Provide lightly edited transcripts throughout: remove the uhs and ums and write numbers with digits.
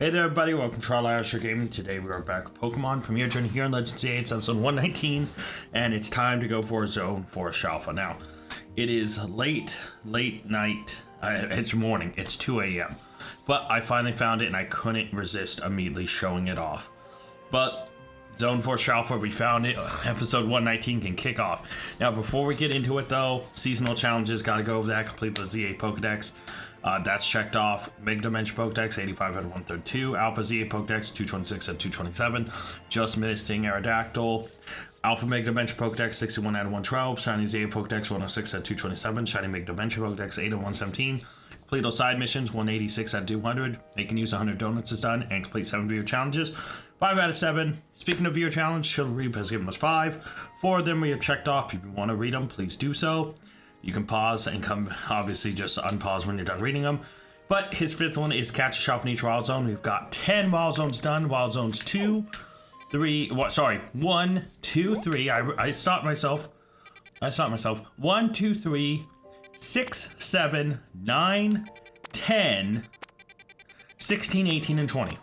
Hey there everybody, welcome to Asher Gaming. Today we are back with Pokemon Premier Journey here in Legends CA. It's episode 119, and it's time to go for a zone for Shalpha. Now, it is late night, it's morning, it's 2 a.m. But I finally found it and I couldn't resist immediately showing it off. But Zone 4 Shalpha, we found it. Episode 119 can kick off. Now, before we get into it though, seasonal challenges, gotta go over that, complete the ZA Pokedex. That's checked off. Mega Dimension Pokedex, 85 out of 132. Alpha ZA Pokedex, 226 out of 227. Just missing Aerodactyl. Alpha Mega Dimension Pokedex, 61 out of 112. Shiny ZA Pokedex, 106 out of 227. Shiny Mega Dimension Pokedex, 8 out of 117. Complete all side missions, 186 out of 200. Making use 100 donuts is done. And complete 7 viewer challenges, 5 out of 7. Speaking of viewer challenge, Chivalry has given us 5. 4 of them we have checked off. If you want to read them, please do so. You can pause and come, obviously just unpause when you're done reading them. But his 5th one is catch a Shalpha in each wild zone. We've got 10 wild zones done. Wild zones 2, 3, what, sorry, 1, 2, 3. I stopped myself. 1, 2, 3, 6, 7, 9, 10, 16, 18, and 20.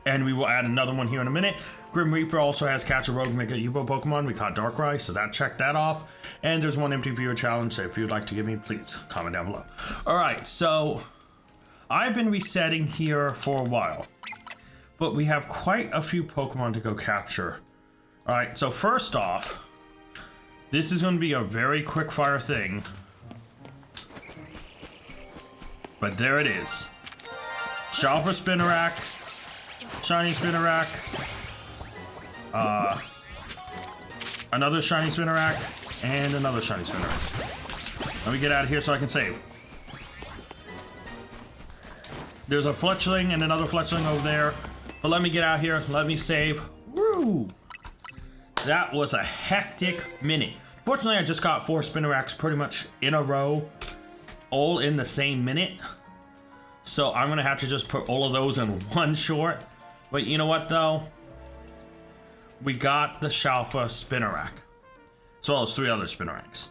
And we will add another one here in a minute. Grim Reaper also has catch a rogue Mega Evo Pokemon. We caught Darkrai, so that checked that off. And there's one empty viewer challenge, so if you'd like to give me, please comment down below. Alright, so I've been resetting here for a while, but we have quite a few Pokemon to go capture. Alright, so first off, this is going to be a very quick fire thing. But there it is. Shalpha Spinarak, Shiny Spinarak, another Shiny Spinarak, and another Shiny Spinarak. Let me get out of here so I can save. There's a Fletchling and another Fletchling over there. But let me get out here. Let me save. Woo! That was a hectic minute. Fortunately, I just got 4 Spinaraks pretty much in a row. All in the same minute. So I'm going to have to just put all of those in one short. But you know what, though? We got the Shalpha Spinarak, as well as 3 other Spinaraks.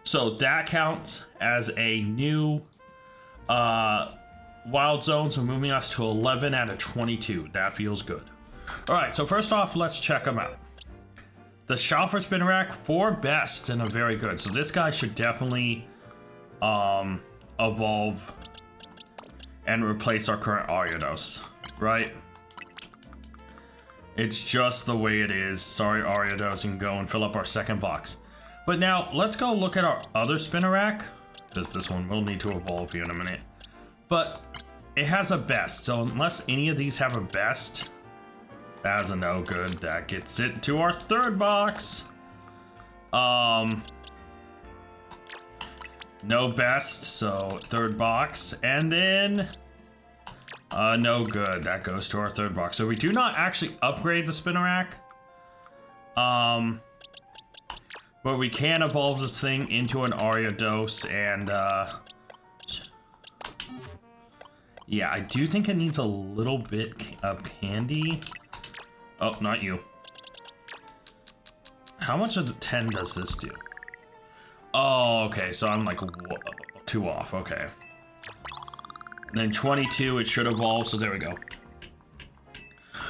So that counts as a new wild zone, so moving us to 11 out of 22. That feels good. Alright, so first off, let's check them out. The Shalpha Spinarak, 4 best and a very good. So this guy should definitely evolve and replace our current Ariados, right? It's just the way it is. Sorry, Ariados, you can go and fill up our second box. But now, let's go look at our other Spinarak, because this one will need to evolve here in a minute. But it has a best, so unless any of these have a best, that is a no good. That gets it to our third box. No best, so third box. And then no good. That goes to our third box. So we do not actually upgrade the Spinarak. But we can evolve this thing into an Ariados, and yeah, I do think it needs a little bit of candy. Oh, not you. How much of the 10 does this do? Oh, okay, so I'm like 2 off, okay. And then 22, it should evolve, so there we go.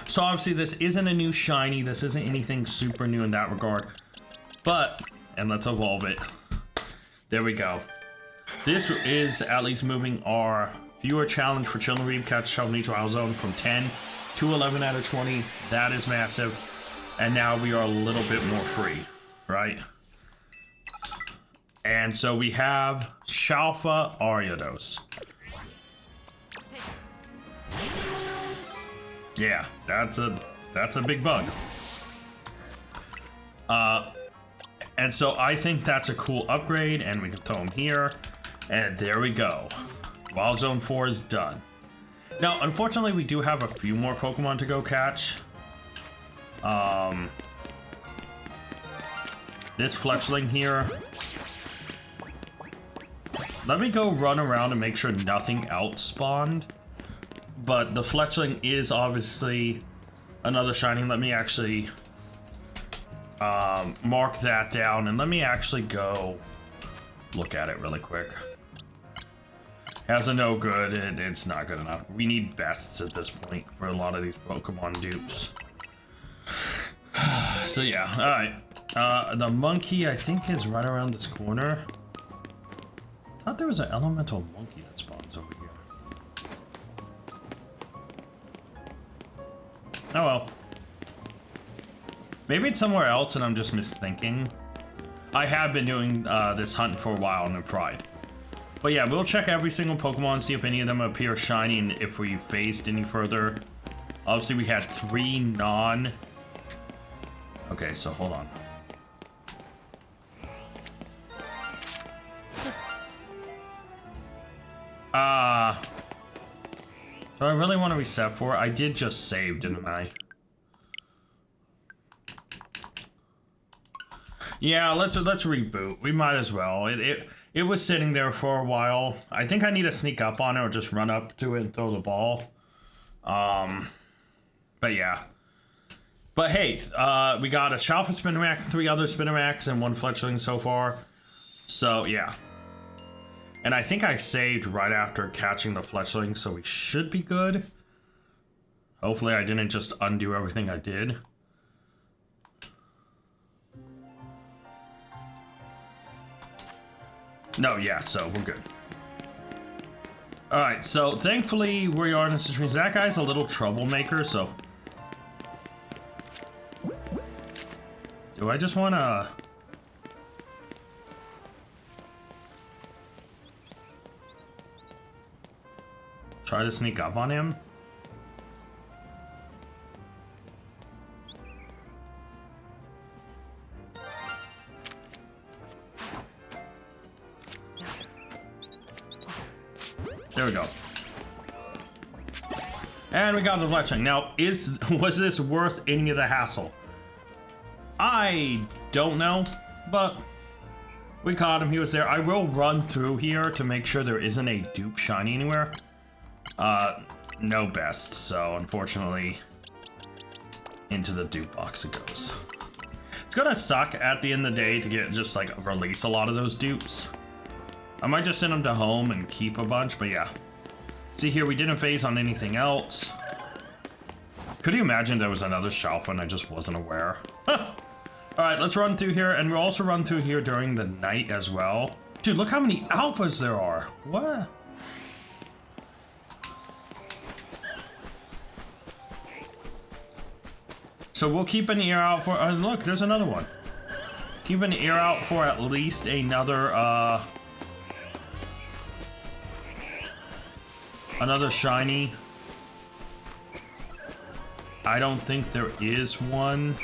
So obviously this isn't a new shiny, this isn't anything super new in that regard. But, and let's evolve it. There we go. This is at least moving our viewer challenge for Chivalry catch Shalpha in each wild zone from 10 to 11 out of 20. That is massive. And now we are a little bit more free, right? And so we have Shalpha Ariados. Yeah, that's a big bug. And so I think that's a cool upgrade, and we can throw him here. And there we go. Wild Zone 4 is done. Now, unfortunately, we do have a few more Pokemon to go catch. This Fletchling here. Let me go run around and make sure nothing else spawned. But the Fletchling is obviously another shiny. Let me actually mark that down, and let me actually go look at it really quick. As a no good, it's not good enough. We need bests at this point for a lot of these Pokemon dupes. So yeah, alright. The monkey, I think, is right around this corner. I thought there was an elemental monkey that spawns over here. Oh well. Maybe it's somewhere else and I'm just misthinking. I have been doing this hunt for a while and I've tried. But yeah, we'll check every single Pokemon, see if any of them appear shiny and if we phased any further. Obviously, we had 3 non... Okay, so hold on. Do I really want to reset for it? I did just save, didn't I? Yeah, let's reboot. We might as well. It was sitting there for a while. I think I need to sneak up on it or just run up to it and throw the ball. But yeah. But hey, we got a Shalpha Spinarak, 3 other Spinaraks, and 1 Fletchling so far. So yeah. And I think I saved right after catching the Fletchling, so we should be good. Hopefully I didn't just undo everything I did. No, yeah, so we're good. Alright, so thankfully where you are in the situation, that guy's a little troublemaker, so... Do I just want to... try to sneak up on him? There we go. And we got the Fletchling. Now, was this worth any of the hassle? I don't know, but we caught him. He was there. I will run through here to make sure there isn't a dupe shiny anywhere. No best, so unfortunately, into the dupe box it goes. It's gonna suck at the end of the day to get just like release a lot of those dupes. I might just send them to home and keep a bunch, but yeah. See here, we didn't phase on anything else. Could you imagine there was another Shalpha and I just wasn't aware? Alright, let's run through here, and we'll also run through here during the night as well. Dude, look how many alphas there are. What? So we'll keep an ear out for... look, there's another one. Keep an ear out for at least another, another shiny. I don't think there is one.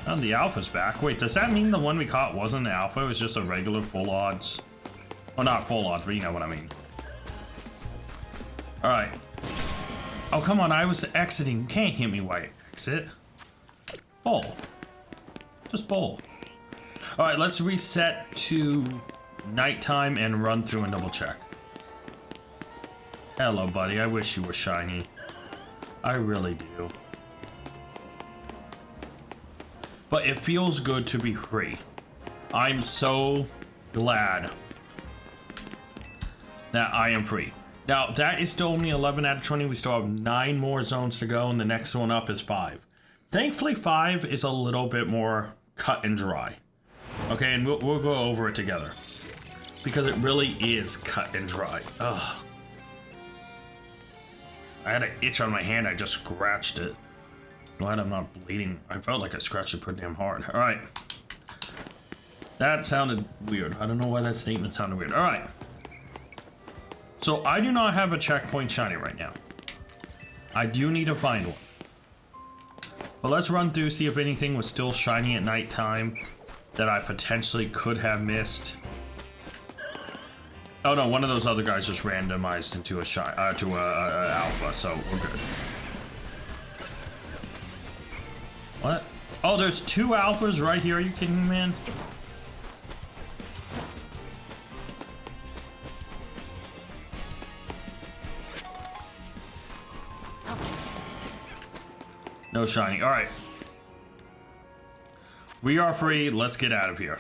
Oh, the alpha's back. Wait, does that mean the one we caught wasn't an alpha? It was just a regular full odds? Well, not full odds, but you know what I mean. Alright. Oh, come on, I was exiting. You can't hit me while I exit. Bowl. Just bowl. Alright, let's reset to nighttime and run through and double check. Hello, buddy. I wish you were shiny. I really do. But it feels good to be free. I'm so glad that I am free. Now, that is still only 11 out of 20. We still have 9 more zones to go, and the next one up is 5. Thankfully, 5 is a little bit more cut and dry. Okay, and we'll go over it together. Because it really is cut and dry. Ugh. I had an itch on my hand, I just scratched it. Glad I'm not bleeding. I felt like I scratched it pretty damn hard. Alright. That sounded weird. I don't know why that statement sounded weird. Alright. So I do not have a checkpoint shiny right now. I do need to find one. But let's run through, see if anything was still shiny at nighttime that I potentially could have missed. Oh no, one of those other guys just randomized into a alpha, so we're good. What? Oh, there's 2 alphas right here. Are you kidding me, man? No shiny. All right. We are free. Let's get out of here.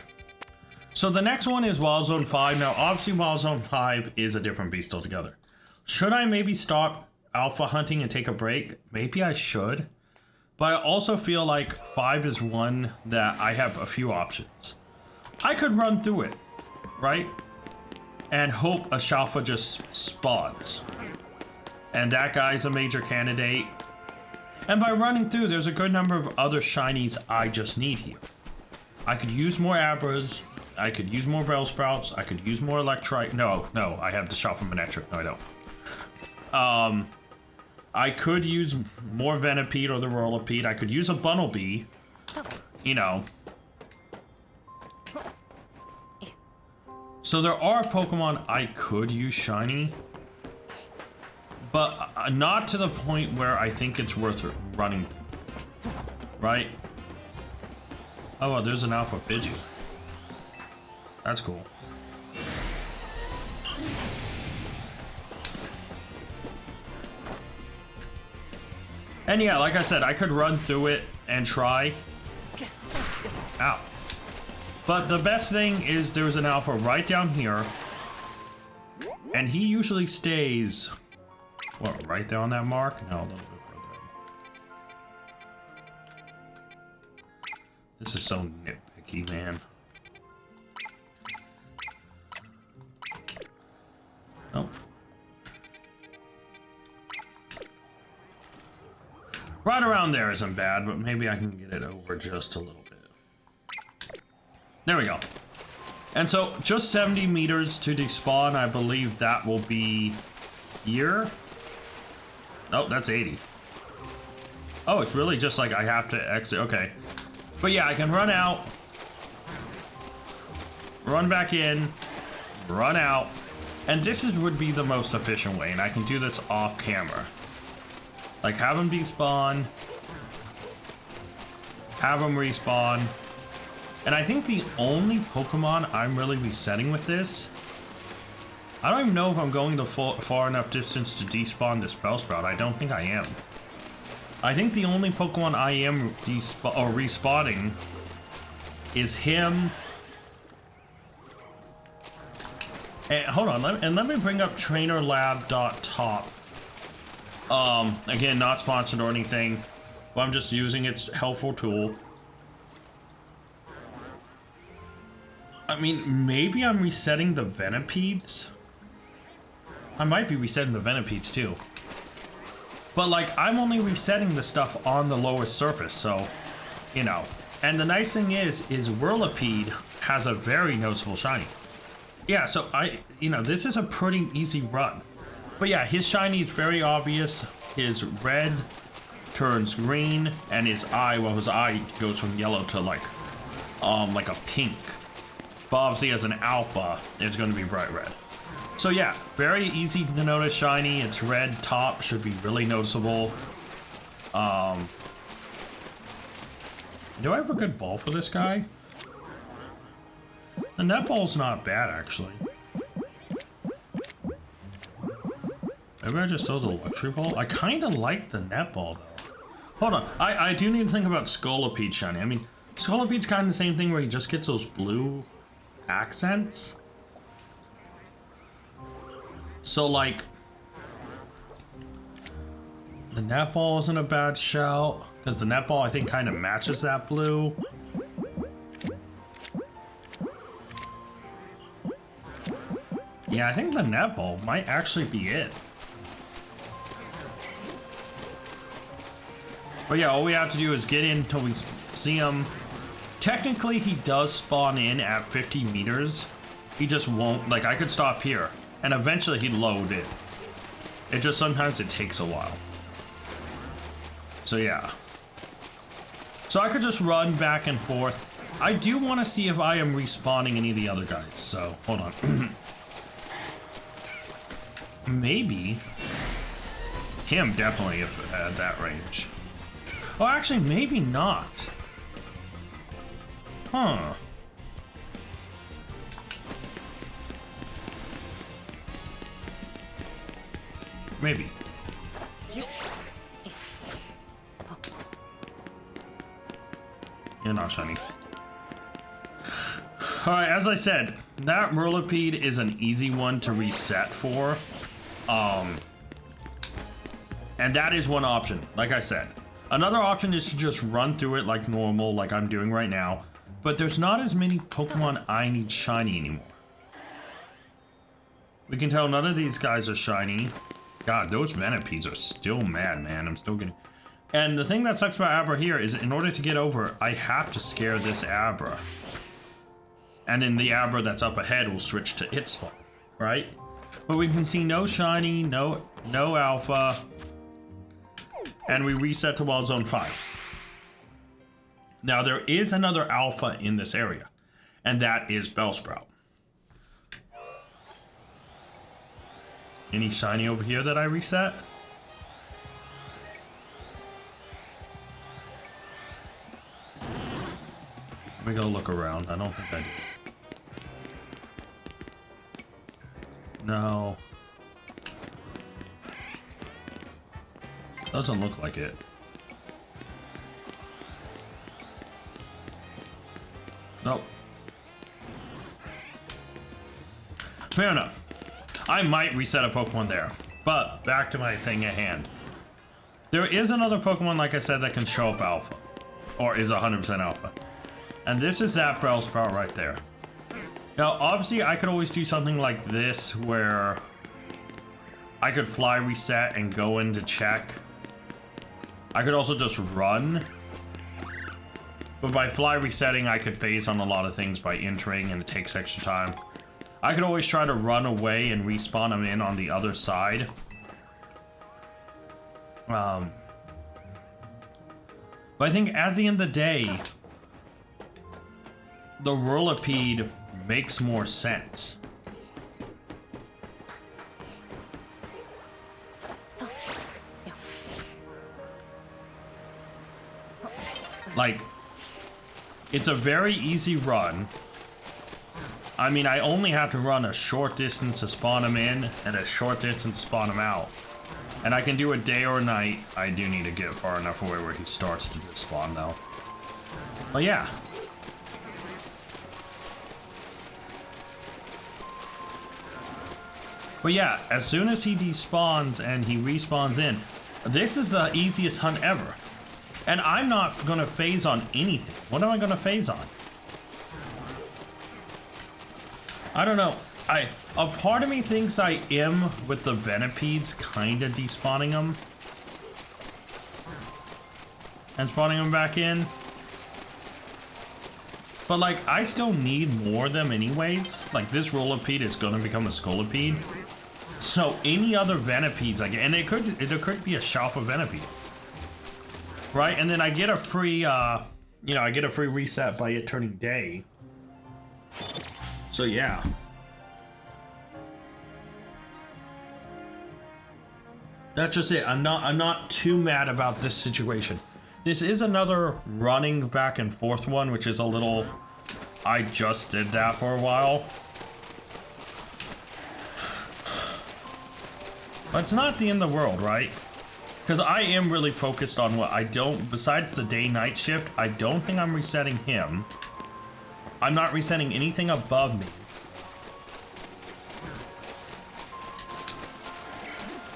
So the next one is Wild Zone 5. Now, obviously, Wild Zone 5 is a different beast altogether. Should I maybe stop alpha hunting and take a break? Maybe I should. But I also feel like 5 is one that I have a few options. I could run through it, right? And hope a Shalpha just spawns. And that guy's a major candidate. And by running through, there's a good number of other shinies I just need here. I could use more Abras. I could use more Bellsprouts. I could use more Electrite. No, I have the Shalpha Manectric. No, I don't. I could use more Venipede or the Whirlipede. I could use a Bunnelby. You know. So there are Pokemon I could use shiny. But not to the point where I think it's worth running. Right? Oh, well, there's an Alpha Pidgey. That's cool. And yeah, like I said, I could run through it and try. Ow. But the best thing is there's an Alpha right down here. And he usually stays... What, right there on that mark? No, a little bit further. This is so nitpicky, man. Oh. Right around there isn't bad, but maybe I can get it over just a little bit. There we go. And so, just 70 meters to despawn. I believe that will be here. Oh, that's 80. Oh, it's really just like I have to exit. Okay. But yeah, I can run out. Run back in. Run out. And this would be the most efficient way, and I can do this off camera. Like, have them despawn. Have them respawn. And I think the only Pokemon I'm really resetting with this... I don't even know if I'm going the far enough distance to despawn this Bellsprout. I don't think I am. I think the only Pokemon I am respawning is him. And hold on, let me bring up trainerlab.top. Again, not sponsored or anything, but I'm just using its helpful tool. I mean, maybe I'm resetting the Venipedes. I might be resetting the Venipedes too. But like, I'm only resetting the stuff on the lowest surface, so, you know. And the nice thing is Whirlipede has a very noticeable shiny. Yeah, so this is a pretty easy run. But yeah, his shiny is very obvious. His red turns green, and his eye, well, his eye goes from yellow to like a pink. But obviously as an alpha, it's going to be bright red. So yeah, very easy to notice shiny. Its red top should be really noticeable. Do I have a good ball for this guy? The net ball's not bad, actually. Maybe I just throw the luxury ball? I kind of like the net ball, though. Hold on, I do need to think about Scolipede shiny. I mean, Scolipede's kind of the same thing where he just gets those blue accents. So, like, the net ball isn't a bad shout, because the net ball, I think, kind of matches that blue. Yeah, I think the net ball might actually be it. But yeah, all we have to do is get in until we see him. Technically, he does spawn in at 50 meters. He just won't, like, I could stop here, and eventually he'd load in. It just, sometimes it takes a while. So yeah. So I could just run back and forth. I do want to see if I am respawning any of the other guys, so hold on. Maybe. Him, definitely, if at that range. Oh, actually, maybe not. Huh. Maybe. You're not shiny. Alright, as I said, that Whirlipede is an easy one to reset for. And that is one option, like I said. Another option is to just run through it like normal, like I'm doing right now. But there's not as many Pokemon I need shiny anymore. We can tell none of these guys are shiny. God, those Venipedes are still mad, man. I'm still getting... And the thing that sucks about Abra here is in order to get over, I have to scare this Abra. And then the Abra that's up ahead will switch to its spawn, right? But we can see no shiny, no alpha. And we reset to Wild Zone 5. Now there is another alpha in this area, and that is Bellsprout. Any shiny over here that I reset? Let me go look around. I don't think I did. No. Doesn't look like it. Nope. Fair enough. I might reset a Pokemon there. But back to my thing at hand. There is another Pokemon, like I said, that can show up alpha. Or is 100% alpha. And this is that Bellsprout right there. Now, obviously, I could always do something like this where I could fly reset and go in to check. I could also just run. But by fly resetting, I could phase on a lot of things by entering, and it takes extra time. I could always try to run away and respawn them in on the other side. But I think at the end of the day, the Whirlipede makes more sense. Like, it's a very easy run. I mean, I only have to run a short distance to spawn him in and a short distance to spawn him out. And I can do a day or a night. I do need to get far enough away where he starts to despawn though. But yeah. But yeah, as soon as he despawns and he respawns in, this is the easiest hunt ever. And I'm not gonna phase on anything. What am I gonna phase on? I don't know. A part of me thinks I am with the Venipedes kinda despawning them. And spawning them back in. But like, I still need more of them anyways. Like this Whirlipede is gonna become a Scolipede. So any other Venipedes I get, and there could be a Shalpha Venipede. Right, and then I get a free, you know, I get a free reset by it turning day. So yeah. That's just it. I'm not too mad about this situation. This is another running back and forth one, which is a little... I just did that for a while. But it's not the end of the world, right? Because I am really focused on what I don't... Besides the day-night shift, I don't think I'm resetting him. I'm not resetting anything above me.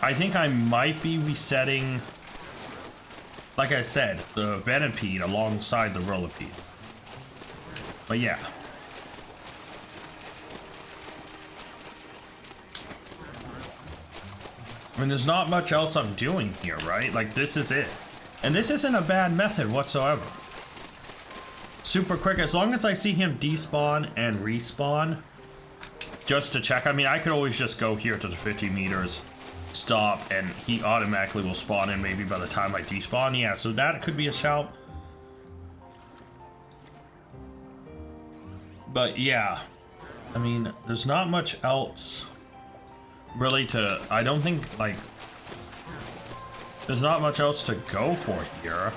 I think I might be resetting, like I said, the Venipede alongside the Whirlipede. But yeah. I mean, there's not much else I'm doing here, right? Like, this is it. And this isn't a bad method whatsoever. Super quick, as long as I see him despawn and respawn, just to check. I mean, I could always just go here to the 50 meters, stop, and he automatically will spawn in maybe by the time I despawn. Yeah, so that could be a shout. But yeah, I mean, there's not much else really to... I don't think, like, there's not much else to go for here.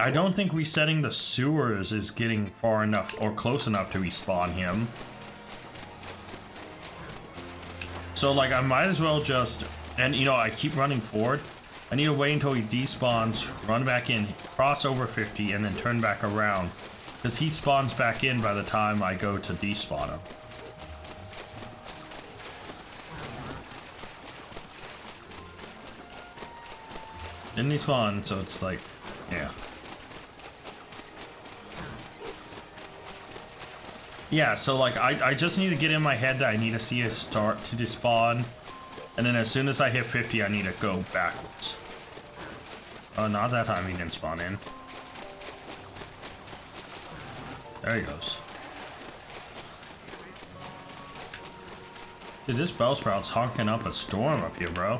I don't think resetting the sewers is getting far enough or close enough to respawn him. So, like, I might as well just... And, you know, I keep running forward. I need to wait until he despawns, run back in, cross over 50, and then turn back around. Because he spawns back in by the time I go to despawn him. Didn't he spawn, so it's like, yeah. Yeah, so like, I just need to get in my head that I need to see it start to despawn. And then as soon as I hit 50, I need to go backwards. Oh, not that time he didn't spawn in. There he goes. Dude, this Bellsprout's honking up a storm up here, bro.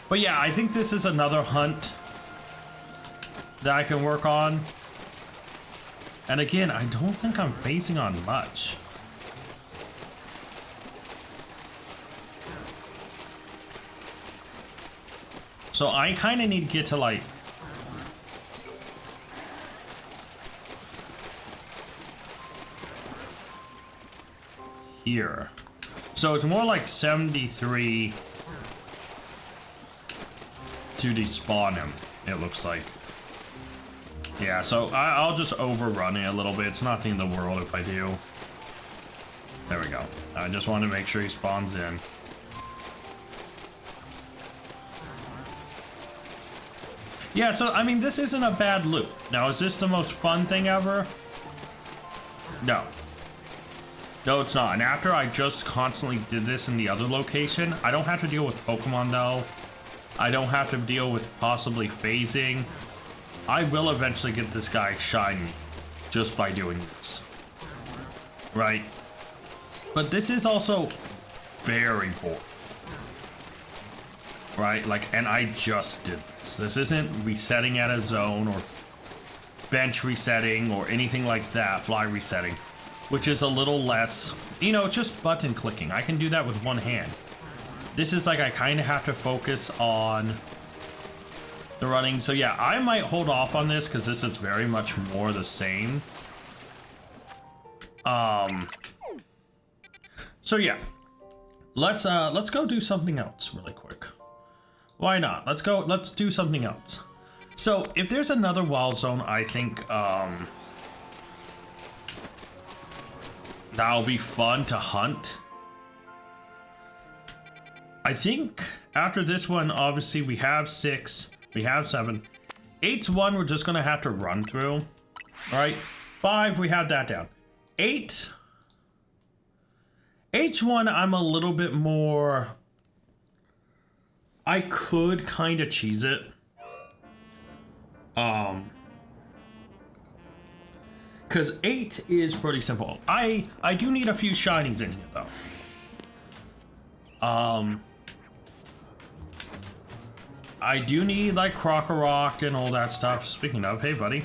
But yeah, I think this is another hunt that I can work on. And again, I don't think I'm phasing on much. So I kind of need to get to like... here. So it's more like 73 to despawn him, it looks like. Yeah, so I'll just overrun it a little bit. It's not the end of the world if I do. There we go. I just want to make sure he spawns in. Yeah, so, I mean, this isn't a bad loop. Now, is this the most fun thing ever? No. No, it's not. And after I just constantly did this in the other location, I don't have to deal with Pokemon, though. I don't have to deal with possibly phasing. I will eventually get this guy shiny just by doing this. Right? But this is also very boring. Right? Like, and I just did this. This isn't resetting at a zone or bench resetting or anything like that, fly resetting, which is a little less, you know, it's just button clicking. I can do that with one hand. This is like I kind of have to focus on the running. So yeah, I might hold off on this because this is very much more the same. So yeah, let's go do something else really quick. Why not? Let's do something else. So if there's another wild zone, I think that'll be fun to hunt. I think after this one, obviously we have 6, we have 7. 8's one we're just gonna have to run through. All right, 5 we have that down. 8. 8's one I'm a little bit more. I could kind of cheese it. Because 8 is pretty simple. I do need a few shinies in here though. I do need like Krokorok and all that stuff. Speaking of, hey buddy.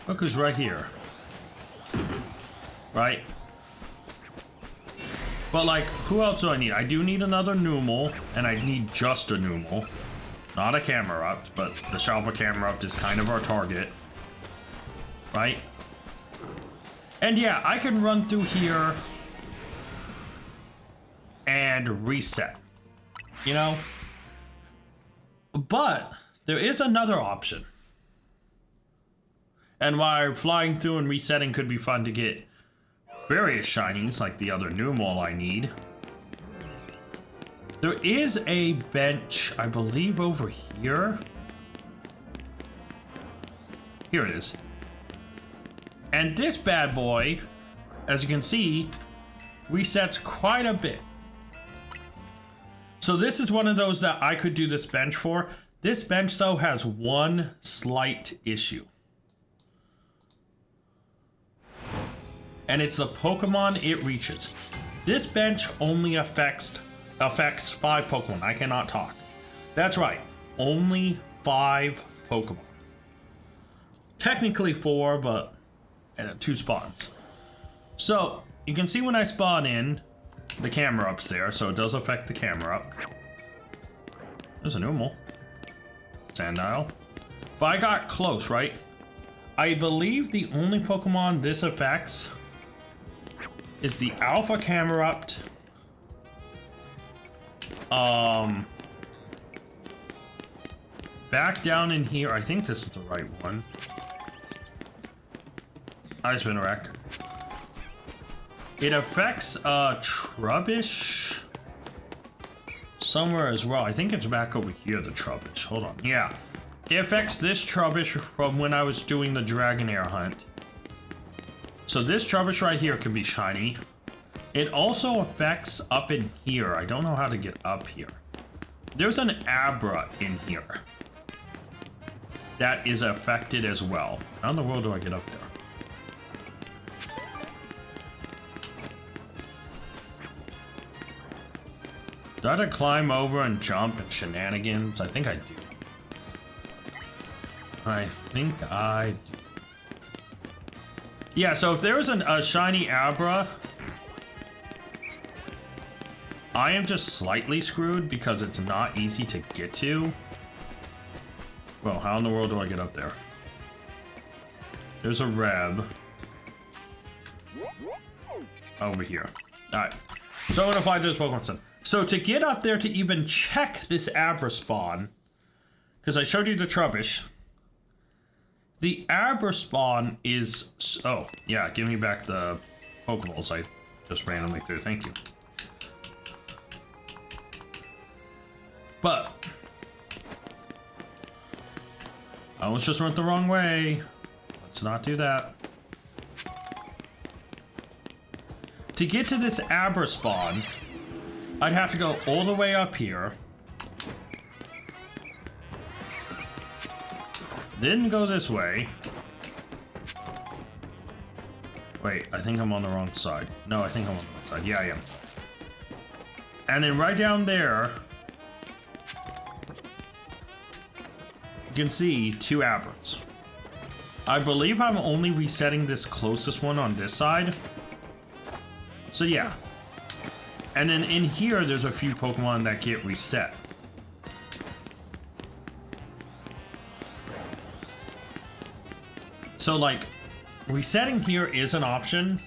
Look who's right here. Right? But like, who else do I need? I do need another Numel, and I need just a Numel. Not a Camerupt, but the Shalpha Camerupt is kind of our target. Right? And yeah, I can run through here and reset. You know? But there is another option. And while flying through and resetting could be fun to get various shinies like the other Numel I need, there is a bench, I believe, over here. Here it is. And this bad boy, as you can see, resets quite a bit. So this is one of those that I could do this bench for. This bench, though, has one slight issue. And it's the Pokemon it reaches. This bench only affects 5 Pokemon. I cannot talk. That's right. Only 5 Pokemon. Technically 4, but 2 spawns. So, you can see when I spawn in, the Camerupt's there, so it does affect the Camerupt. There's a Numel. Sandile. But I got close, right? I believe the only Pokemon this affects is the Alpha Camerupt back down in here. I think this is the right one. I just been a wreck. It affects Trubbish somewhere as well. I think it's back over here, the Trubbish. Hold on. Yeah. It affects this Trubbish from when I was doing the Dragonair hunt. So this Trubbish right here can be shiny. It also affects up in here. I don't know how to get up here. There's an Abra in here that is affected as well. How in the world do I get up there? Do I have to climb over and jump and shenanigans? I think I do. I think I do. Yeah, so if there was a shiny Abra, I am just slightly screwed because it's not easy to get to. Well, how in the world do I get up there? There's a Reb. Over here. Alright. So I'm gonna find this Pokemon Center. So to get up there to even check this Abra spawn, because I showed you the Trubbish, the Abra spawn is... Oh, yeah, give me back the Pokeballs I just randomly threw. Thank you. But I almost just went the wrong way. Let's not do that. To get to this Abra spawn, I'd have to go all the way up here. Then go this way. Wait, I think I'm on the wrong side. No, I think I'm on the wrong side. Yeah, I am. And then right down there, you can see two Abrams. I believe I'm only resetting this closest one on this side. So yeah. And then in here, there's a few Pokemon that get reset. So like, resetting here is an option.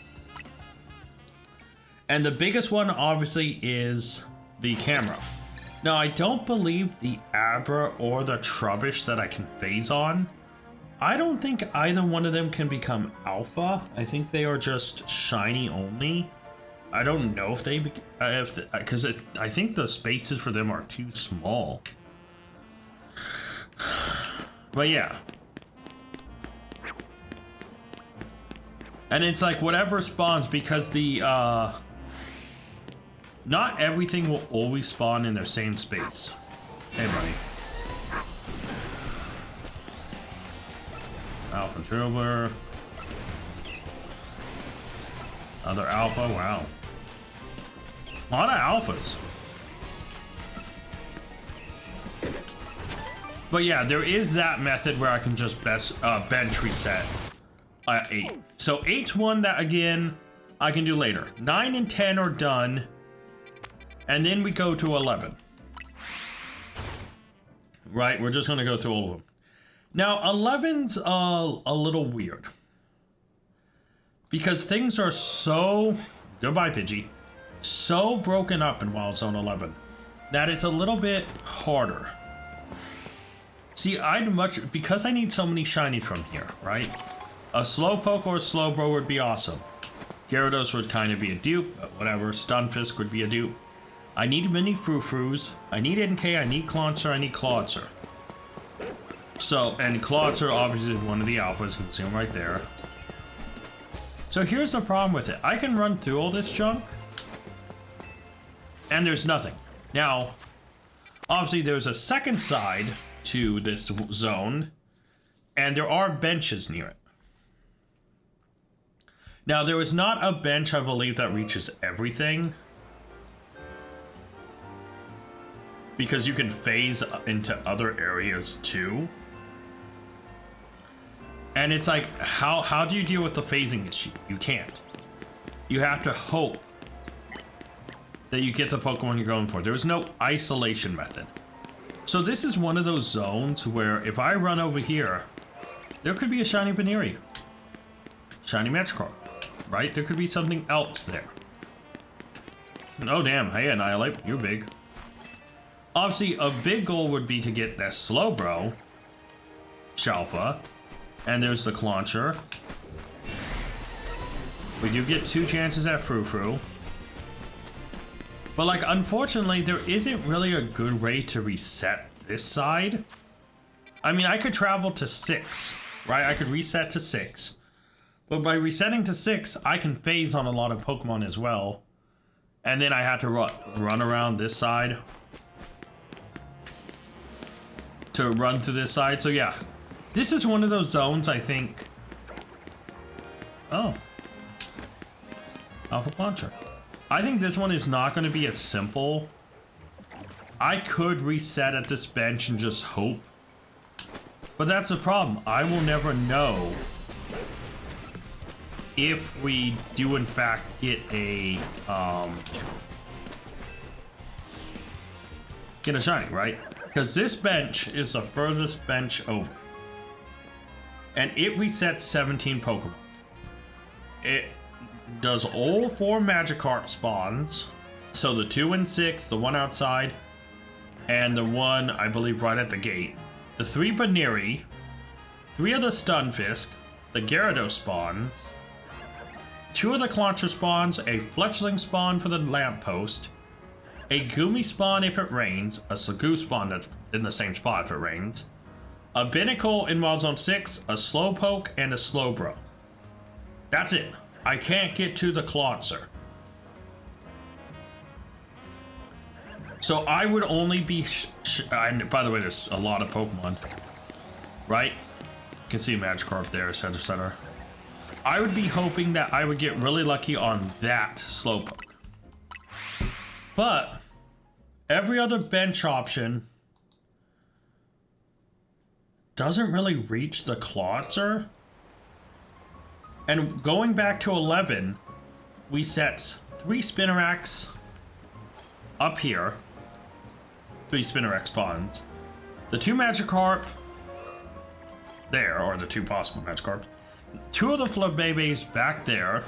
And the biggest one obviously is the camera. Now I don't believe the Abra or the Trubbish that I can phase on. I don't think either one of them can become alpha. I think they are just shiny only. I don't know if they, because I think the spaces for them are too small. But yeah. And it's like whatever spawns, because the, not everything will always spawn in their same space. Hey, buddy. Alpha Trooper. Another Alpha, wow. A lot of Alphas. But yeah, there is that method where I can just bench reset at 8. So 8's one that, again, I can do later. 9 and 10 are done. And then we go to 11. Right, we're just going to go through all of them. Now, 11's a little weird. Because things are so... Goodbye, Pidgey. So broken up in Wild Zone 11 that it's a little bit harder. See, I'd much... Because I need so many shinies from here, right? A Slowpoke or a Slowbro would be awesome. Gyarados would kind of be a dupe, but whatever. Stunfisk would be a dupe. I need mini Frou-Frous. I need NK, I need Clauncher, I need Clawitzer. So, and Clawitzer obviously is one of the alphas, you can see them right there. So here's the problem with it. I can run through all this junk, and there's nothing. Now, obviously there's a second side to this zone, and there are benches near it. Now, there is not a bench, I believe, that reaches everything. Because you can phase into other areas too. And it's like, how do you deal with the phasing issue? You can't. You have to hope that you get the Pokemon you're going for. There is no isolation method. So this is one of those zones where if I run over here, there could be a shiny Baneri. Shiny Magikarp, right? There could be something else there. Oh damn, hey Annihilate, you're big. Obviously, a big goal would be to get that Slowbro, Shalpha, and there's the Clauncher. We do get 2 chances at Frou-Frou. But, like, unfortunately, there isn't really a good way to reset this side. I mean, I could travel to 6, right? I could reset to 6. But by resetting to 6, I can phase on a lot of Pokemon as well. And then I had to run around this side to run through this side. So yeah, this is one of those zones I think... Oh. Alpha Launcher. I think this one is not going to be as simple. I could reset at this bench and just hope. But that's the problem. I will never know if we do in fact get a shiny, right? Because this bench is the furthest bench over. And it resets 17 Pokemon. It does all 4 Magikarp spawns. So the 2 and 6, the 1 outside, and the 1, I believe, right at the gate. The 3 Baneri, 3 of the Stunfisk, the Gyarados spawns, 2 of the Clauncher spawns, a Fletchling spawn for the Lamppost, a Goomy spawn if it rains, a Slagoo spawn that's in the same spot if it rains, a Binnacle in Wild Zone 6, a Slowpoke, and a Slowbro. That's it. I can't get to the Clauncher. So I would only be... and by the way, there's a lot of Pokemon. Right? You can see Magikarp there, center. I would be hoping that I would get really lucky on that Slowpoke. But every other bench option doesn't really reach the Clauncher. And going back to 11, we set 3 Spinnerax up here. 3 Spinnerax spawns. The 2 Magikarp there, or the 2 possible Magikarps. 2 of the Flabébés back there.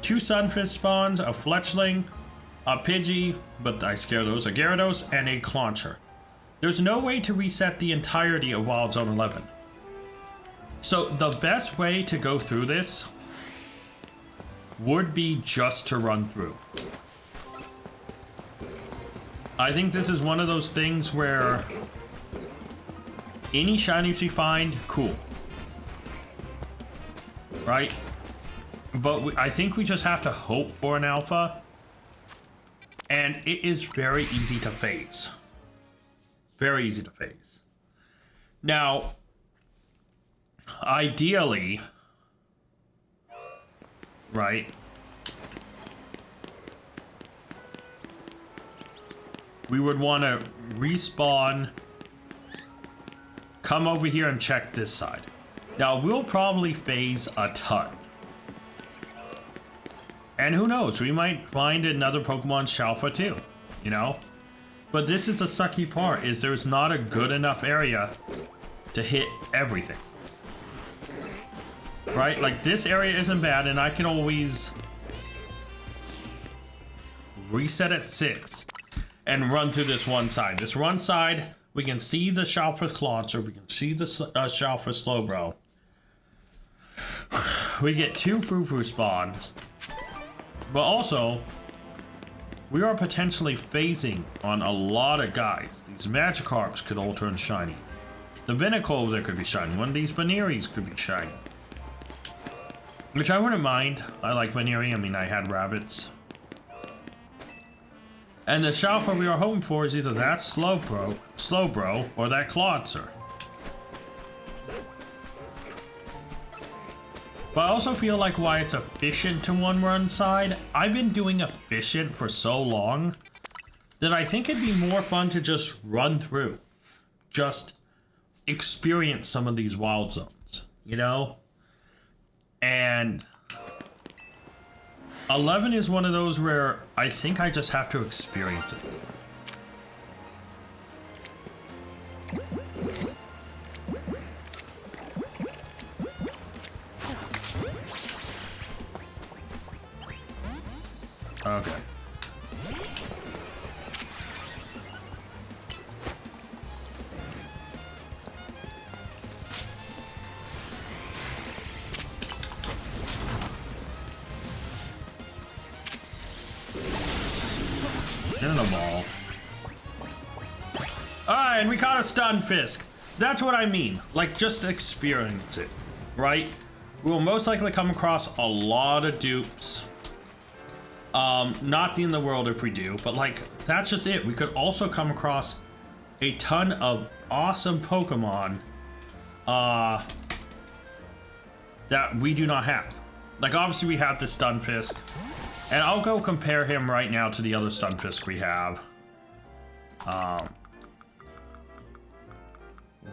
2 Sunfisk spawns, a Fletchling, a Pidgey, but I scare those, a Gyarados, and a Clauncher. There's no way to reset the entirety of Wild Zone 11. So the best way to go through this would be just to run through. I think this is one of those things where any shinies we find, cool. Right? But I think we just have to hope for an alpha. And it is very easy to phase. Very easy to phase. Now, ideally, right, we would want to respawn, come over here and check this side. Now, we'll probably phase a ton. And who knows, we might find another Pokemon Shalpha too, you know? But this is the sucky part, is there's not a good enough area to hit everything. Right? Like, this area isn't bad, and I can always reset at 6 and run through this one side. This one side, we can see the Shalpha Clauncher, we can see the Shalpha Slowbro. We get 2 Frou-Frou spawns. But also, we are potentially phasing on a lot of guys. These Magikarps could all turn shiny. The Binnacle there could be shiny. One of these Baneris could be shiny. Which I wouldn't mind. I like Baneri. I mean, I had rabbits. And the Shalpha we are hoping for is either that Slowbro, or that Clauncher. But I also feel like why it's efficient to one run side, I've been doing efficient for so long that I think it'd be more fun to just run through. Just experience some of these wild zones, you know? And 11 is one of those where I think I just have to experience it. Okay. Get in the ball. Alright, and we caught a Stunfisk. That's what I mean. Like, just experience it, right? We will most likely come across a lot of dupes. Not the end of the world if we do, but like, that's just it. We could also come across a ton of awesome Pokemon that we do not have. Like, obviously we have the Stunfisk, and I'll go compare him right now to the other Stunfisk we have.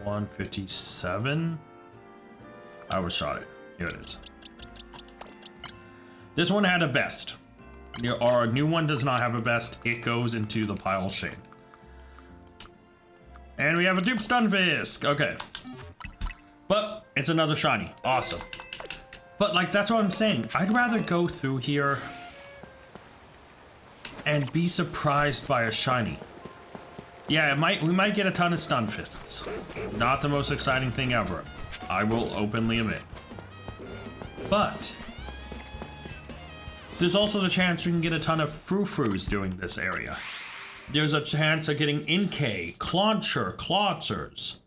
157. I overshot it. Here it is. This one had a best. Our new one does not have a best. It goes into the pile of shame. And we have a dupe Stunfisk. Okay. But it's another shiny. Awesome. But like, that's what I'm saying. I'd rather go through here and be surprised by a shiny. Yeah, we might get a ton of Stunfisks. Not the most exciting thing ever. I will openly admit. But there's also the chance we can get a ton of Frou-Frous doing this area. There's a chance of getting Inkay, Clauncher, Clodsers,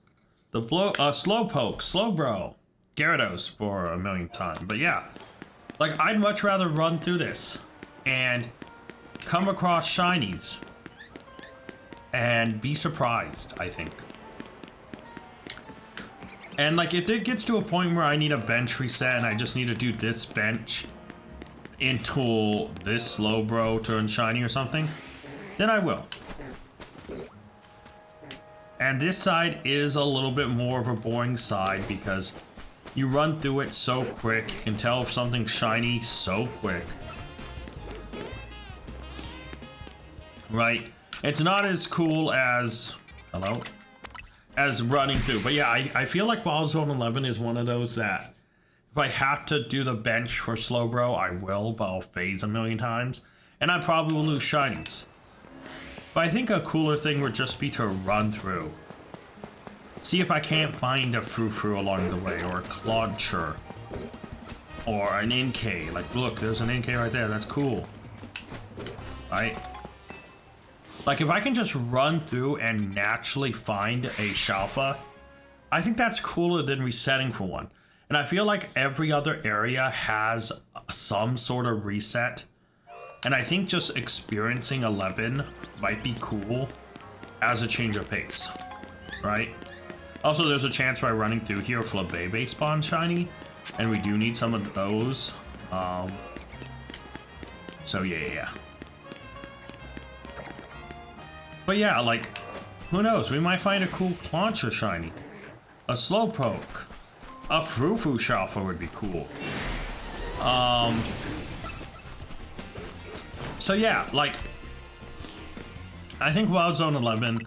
the Slowpoke, Slowbro, Gyarados for a millionth time. But yeah, like, I'd much rather run through this and come across shinies and be surprised, I think. And like, if it gets to a point where I need a bench reset and I just need to do this bench until this Slowbro turns shiny or something, then I will. And this side is a little bit more of a boring side because you run through it so quick. You can tell if something's shiny so quick. Right? It's not as cool as... Hello? As running through. But yeah, I feel like Wild Zone 11 is one of those that if I have to do the bench for Slowbro, I will, but I'll phase a million times. And I probably will lose shinies. But I think a cooler thing would just be to run through. See if I can't find a Frou-Frou along the way, or a Clauncher, or an Inkay. Like, look, there's an Inkay right there. That's cool. Right? Like, if I can just run through and naturally find a Shalpha, I think that's cooler than resetting for one. And I feel like every other area has some sort of reset. And I think just experiencing 11 might be cool as a change of pace, right? Also, there's a chance by running through here Flabébé spawn shiny, and we do need some of those. So yeah. But yeah, like, who knows? We might find a cool Clauncher shiny, a Slowpoke, a Frou-Frou Shalpha would be cool. So yeah, like, I think Wild Zone 11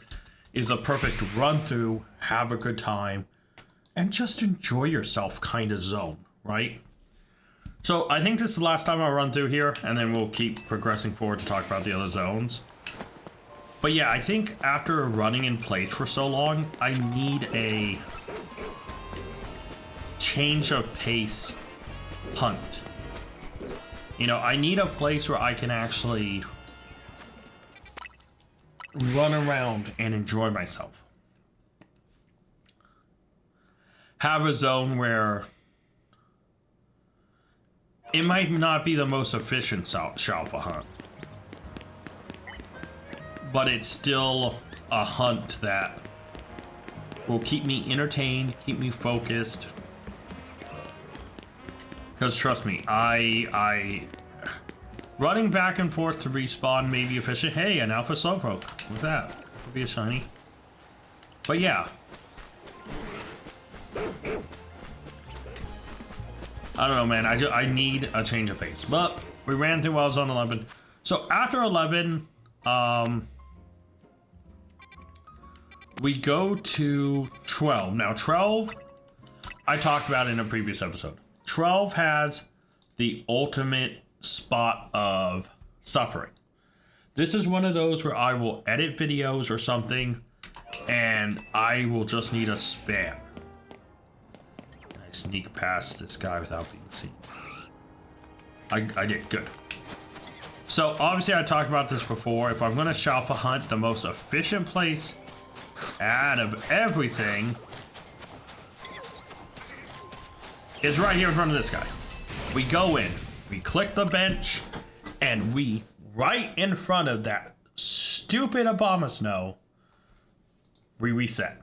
is a perfect run through, have a good time, and just enjoy yourself kind of zone, right? So I think this is the last time I'll run through here, and then we'll keep progressing forward to talk about the other zones. But yeah, I think after running in place for so long, I need a change of pace hunt. You know, I need a place where I can actually run around and enjoy myself. Have a zone where it might not be the most efficient Shalpha hunt, but it's still a hunt that will keep me entertained, keep me focused. Because trust me, running back and forth to respawn may be efficient. Hey, an Alpha Slowpoke. What's that? Could be a shiny. But yeah. I don't know, man. I need a change of pace. But we ran through Wild Zone 11. So after 11, we go to 12. Now 12, I talked about in a previous episode. 12 has the ultimate spot of suffering. This is one of those where I will edit videos or something and I will just need a spam. I sneak past this guy without being seen. I did good. So obviously I talked about this before. If I'm gonna Shalpha Hunt, the most efficient place out of everything is right here in front of this guy. We go in, we click the bench, and we, right in front of that stupid Abomasnow, we reset.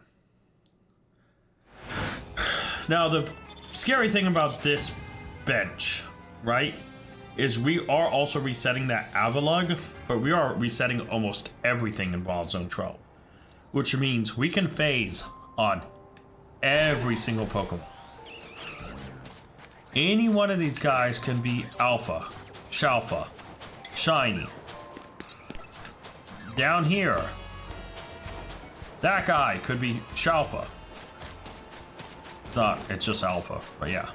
Now the scary thing about this bench, right, is we are also resetting that Avalugg, but we are resetting almost everything involved Zone 12. Which means we can phase on every single Pokemon. Any one of these guys can be Alpha, Shalpha, Shiny. Down here, that guy could be Shalpha. It's just Alpha, but yeah.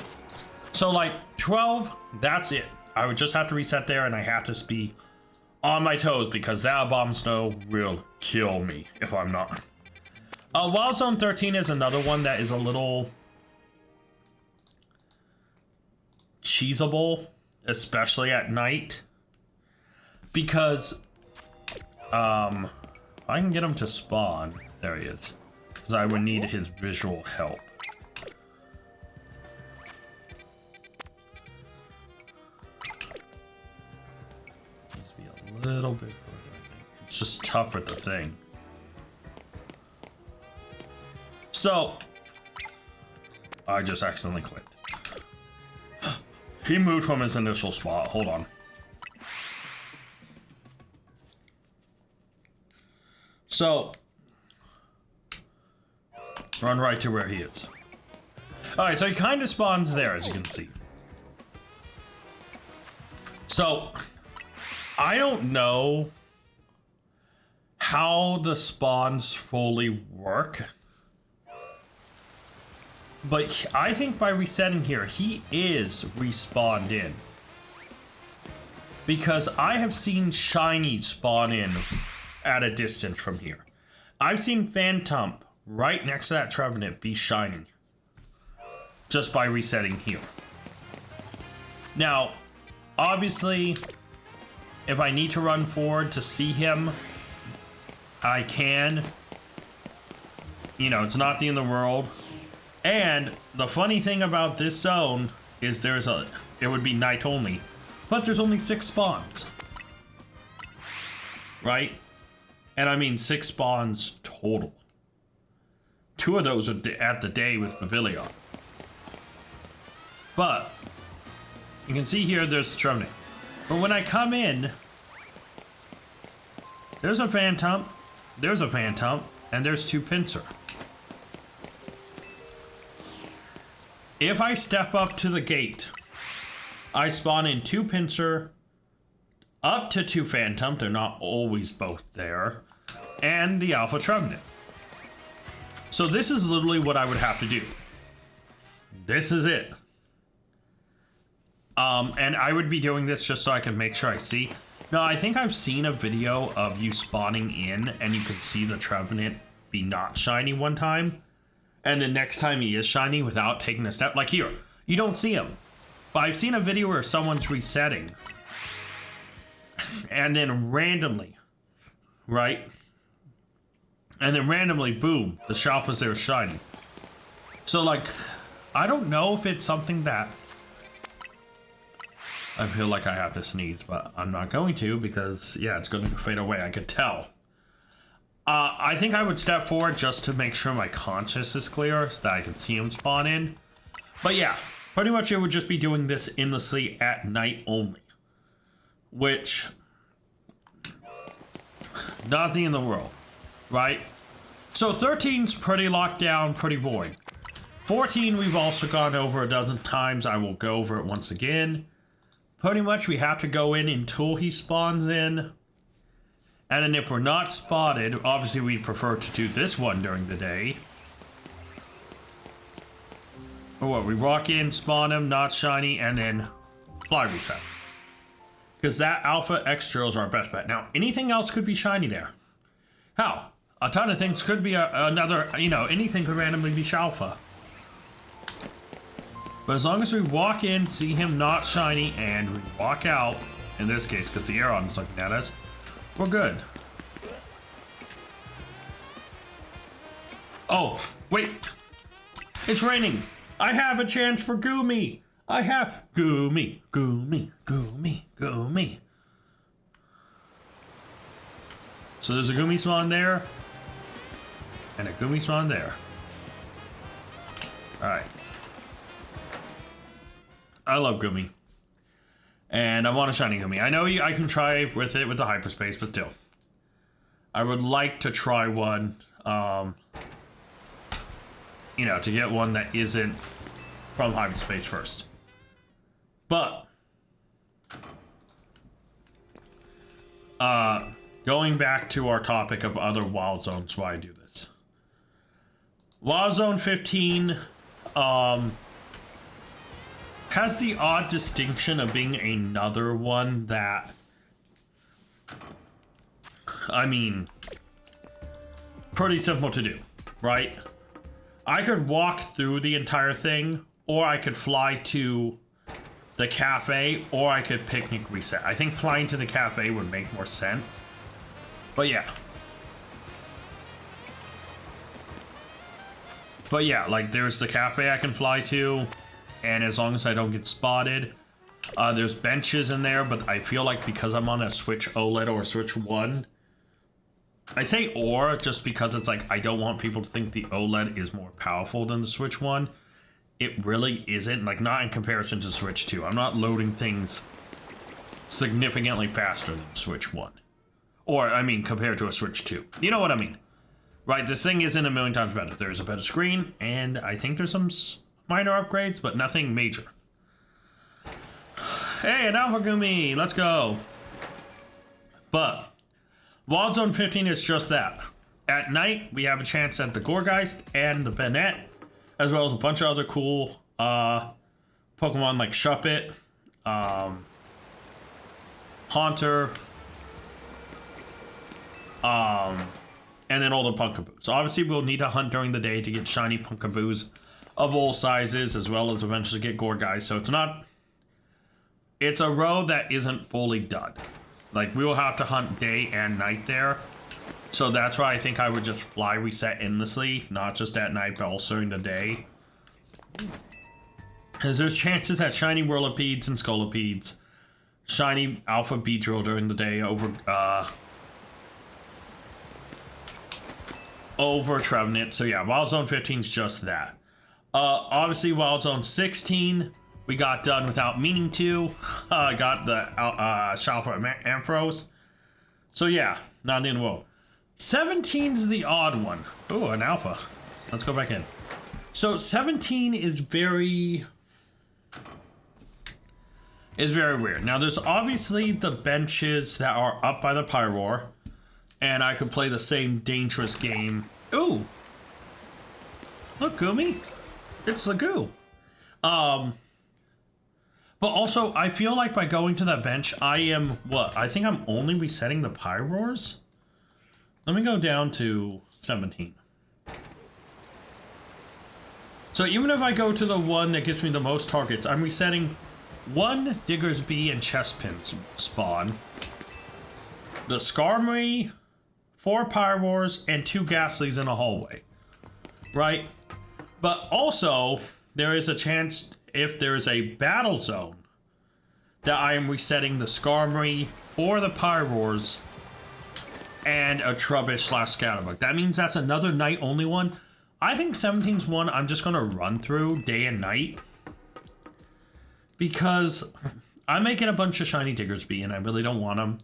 So like 12, that's it. I would just have to reset there, and I have to be on my toes because that Abomasnow will kill me if I'm not. Wild Zone 13 is another one that is a little cheesable, especially at night, because I can get him to spawn. There he is, because I would need his visual help. Little bit further, I think. It's just tough with the thing. So I just accidentally clicked. He moved from his initial spot. Hold on. So run right to where he is. Alright, so he kind of spawns there, as you can see. So I don't know how the spawns fully work, but I think by resetting here, he is respawned in. Because I have seen shinies spawn in at a distance from here. I've seen Phantump right next to that Trevenant be shiny just by resetting here. Now, obviously, if I need to run forward to see him, I can. You know, it's not the end of the world. And the funny thing about this zone is it would be night only, but there's only 6 spawns. Right? And I mean 6 spawns total. 2 of those are at the day with Pavilion. But you can see here there's Trevenant. But when I come in, there's a Phantump, and there's 2 Pinsir. If I step up to the gate, I spawn in 2 Pinsir, up to 2 Phantump, they're not always both there, and the Alpha Trevenant. So this is literally what I would have to do. This is it. And I would be doing this just so I can make sure I see. Now, I think I've seen a video of you spawning in and you can see the Trevenant be not shiny one time. And the next time he is shiny without taking a step. Like here, you don't see him. But I've seen a video where someone's resetting. And then randomly, right? And then randomly, boom, the Shalpha's there shiny. So like, I don't know if it's something that... I feel like I have to sneeze, but I'm not going to because, yeah, it's going to fade away. I could tell. I think I would step forward just to make sure my conscience is clear so that I can see him spawn in. But yeah, pretty much it would just be doing this endlessly at night only. Which, not the end of the world, right? So 13's pretty locked down, pretty void. 14 we've also gone over a dozen times. I will go over it once again. Pretty much we have to go in until he spawns in. And then if we're not spotted, obviously we prefer to do this one during the day. Or what, we walk in, spawn him, not shiny, and then fly reset. Because that Alpha Extra is our best bet. Now, anything else could be shiny there. How? A ton of things could be another, you know, anything could randomly be Shalpha. But as long as we walk in, see him not shiny, and we walk out, in this case, because the Aeron's looking at us, we're good. Oh, wait. It's raining. I have a chance for Goomy. I have Goomy, Goomy, Goomy, Goomy. So there's a Goomy spawn there. And a Goomy spawn there. Alright. I love Goomy. And I want a shiny Goomy. I know I can try with it with the hyperspace, but still. I would like to try one, you know, to get one that isn't from hyperspace first. But, going back to our topic of other wild zones, why I do this. Wild Zone 15, has the odd distinction of being another one that, I mean, pretty simple to do, right? I could walk through the entire thing, or I could fly to the cafe, or I could picnic reset. I think flying to the cafe would make more sense. But yeah. But yeah, like there's the cafe I can fly to, and as long as I don't get spotted, there's benches in there, but I feel like because I'm on a Switch OLED or Switch 1, I say or just because it's like I don't want people to think the OLED is more powerful than the Switch 1. It really isn't, like not in comparison to Switch 2. I'm not loading things significantly faster than Switch 1. Or, I mean, compared to a Switch 2. You know what I mean? Right, this thing isn't a million times better. There's a better screen, and I think there's some minor upgrades, but nothing major. Hey, an Alpha Goomy! Let's go! But, Wild Zone 15 is just that. At night, we have a chance at the Gorgeist and the Banette, as well as a bunch of other cool Pokemon like Shuppet, Haunter, and then all the Punkaboos. So obviously we'll need to hunt during the day to get shiny Punkaboos of all sizes, as well as eventually get Gorgeist. So it's a road that isn't fully done. Like, we will have to hunt day and night there. So that's why I think I would just fly reset endlessly, not just at night, but also during the day. Because there's chances at shiny Whirlipedes and Scollipedes, shiny Alpha Beedrill during the day over Trevenant. So yeah, Wild Zone 15 is just that. Obviously, Wild Zone 16, we got done without meaning to. Got the Shalpha Ampharos. So yeah, not in the end of the world. 17's the odd one. Oh, an alpha. Let's go back in. So 17 is very weird. Now there's obviously the benches that are up by the Pyroar, and I could play the same dangerous game. Ooh. Look, Goomy. It's the goo. But also I feel like by going to that bench, I think I'm only resetting the Pyroars. Let me go down to 17. So even if I go to the one that gives me the most targets, I'm resetting one Diggersby and Chespin spawn, the Skarmory, 4 Pyroars, and 2 Ghastlies in a hallway. Right? But also, there is a chance, if there is a battle zone, that I am resetting the Skarmory or the Pyroars and a Trubbish / Scatterbug. That means that's another night only one. I think 17's one I'm just gonna run through day and night, because I'm making a bunch of shiny Diggersby and I really don't want them.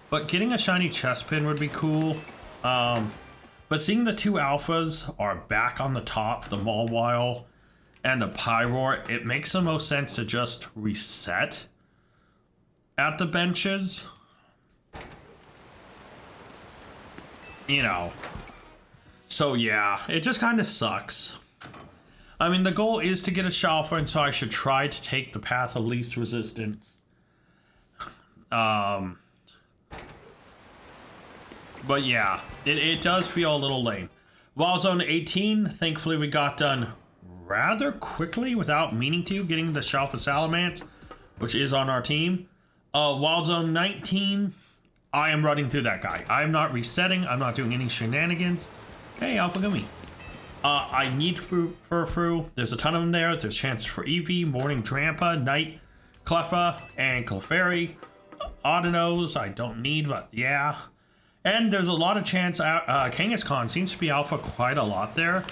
But getting a shiny Chespin would be cool. But seeing the 2 alphas are back on the top, the Mawile and the Pyroar, it makes the most sense to just reset at the benches. You know, so yeah, it just kind of sucks. I mean, the goal is to get a Shalpha, and so I should try to take the path of least resistance. But yeah, it does feel a little lame. Wild Zone 18, thankfully we got done rather quickly without meaning to, getting the Shalpha Salamence, which is on our team. Wild Zone 19, I am running through that guy. I'm not resetting. I'm not doing any shenanigans. Hey, Alpha Gummy. I need Furfru. There's a ton of them there. There's chances for Eevee, Morning Drampa, Night Cleffa, and Clefairy. Audinose, I don't need, but yeah. And there's a lot of chance Kangaskhan seems to be alpha quite a lot there.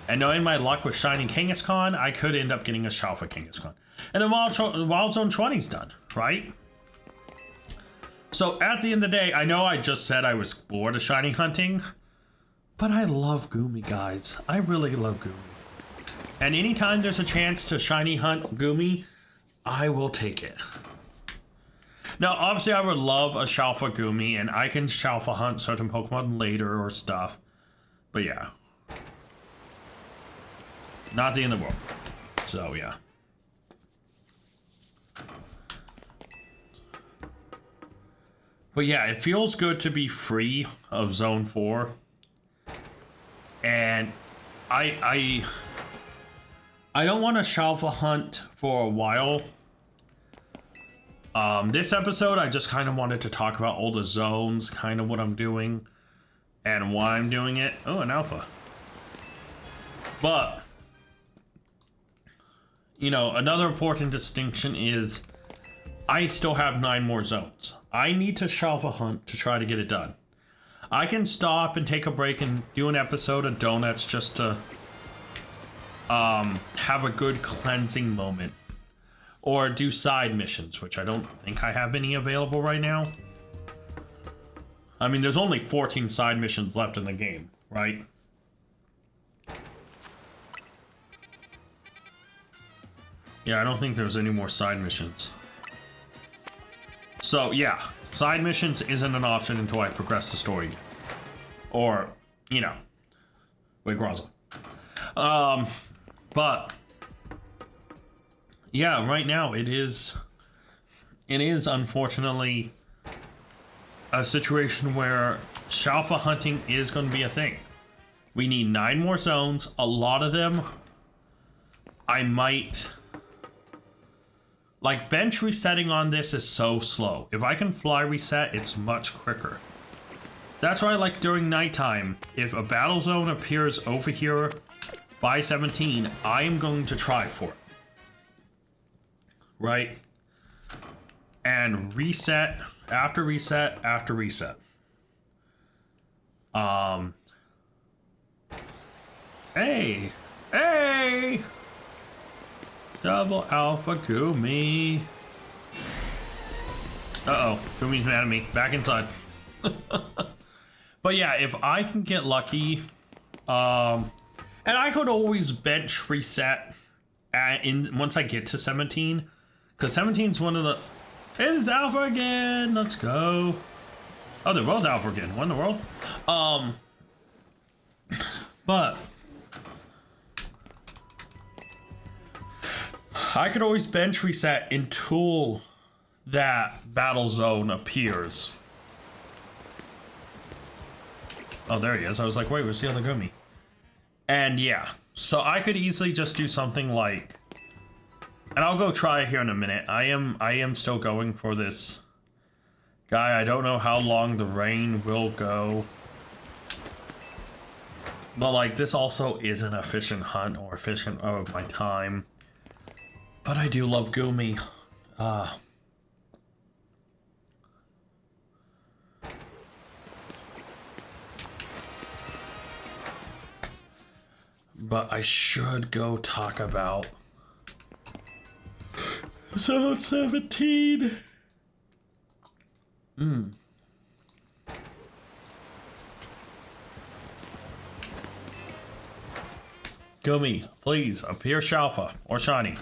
And knowing my luck with Shining Kangaskhan, I could end up getting a Shalpha Kangaskhan. And then Wild Zone 20's done, right? So at the end of the day, I know I just said I was bored of shiny hunting, but I love Goomy, guys. I really love Goomy. And anytime there's a chance to shiny hunt Goomy, I will take it. Now, obviously, I would love a Shalpha Goomy, and I can Shalpha hunt certain Pokemon later or stuff. But yeah. Not the end of the world. So, yeah. But yeah, it feels good to be free of Zone 4. And I don't want to Shalpha hunt for a while. This episode, I just kind of wanted to talk about all the zones, kind of what I'm doing, and why I'm doing it. Oh, an alpha. But, you know, another important distinction is I still have 9 more zones. I need to Shalpha hunt to try to get it done. I can stop and take a break and do an episode of Donuts just to have a good cleansing moment. Or do side missions, which I don't think I have any available right now. I mean, there's only 14 side missions left in the game, right? Yeah, I don't think there's any more side missions. So, yeah, side missions isn't an option until I progress the story. Or, you know, with Grozzle. But... yeah, right now it is unfortunately a situation where Shalpha hunting is going to be a thing. We need 9 more zones. A lot of them, I might... like, bench resetting on this is so slow. If I can fly reset, it's much quicker. That's why, like, during nighttime, if a battle zone appears over here by 17, I am going to try for it. Right? And reset after reset after reset. Hey! Hey! Double Alpha Goomy. Uh-oh. Goomy's mad at me. Back inside. But yeah, if I can get lucky, and I could always bench reset once I get to 17. Because 17 is one of the... it's Alpha again! Let's go. Oh, they're both Alpha again. What in the world? But... I could always bench reset until that battle zone appears. Oh, there he is. I was like, wait, where's the other Goomy? And yeah. So I could easily just do something like... and I'll go try here in a minute. I am still going for this guy. I don't know how long the rain will go. But like, this also isn't a efficient hunt or efficient of my time. But I do love Goomy. But I should go talk about Zone 17. Goomy, please appear Shalpha or shiny.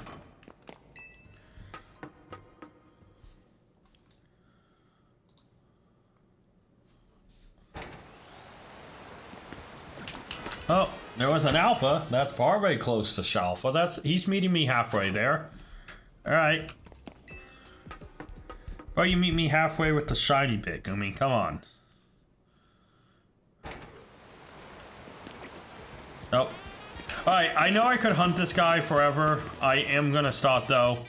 Oh, there was an alpha. That's far very close to Shalpha. He's meeting me halfway there. Alright. Or you meet me halfway with the shiny bit. I mean, come on. Oh. Alright, I know I could hunt this guy forever. I am gonna start though.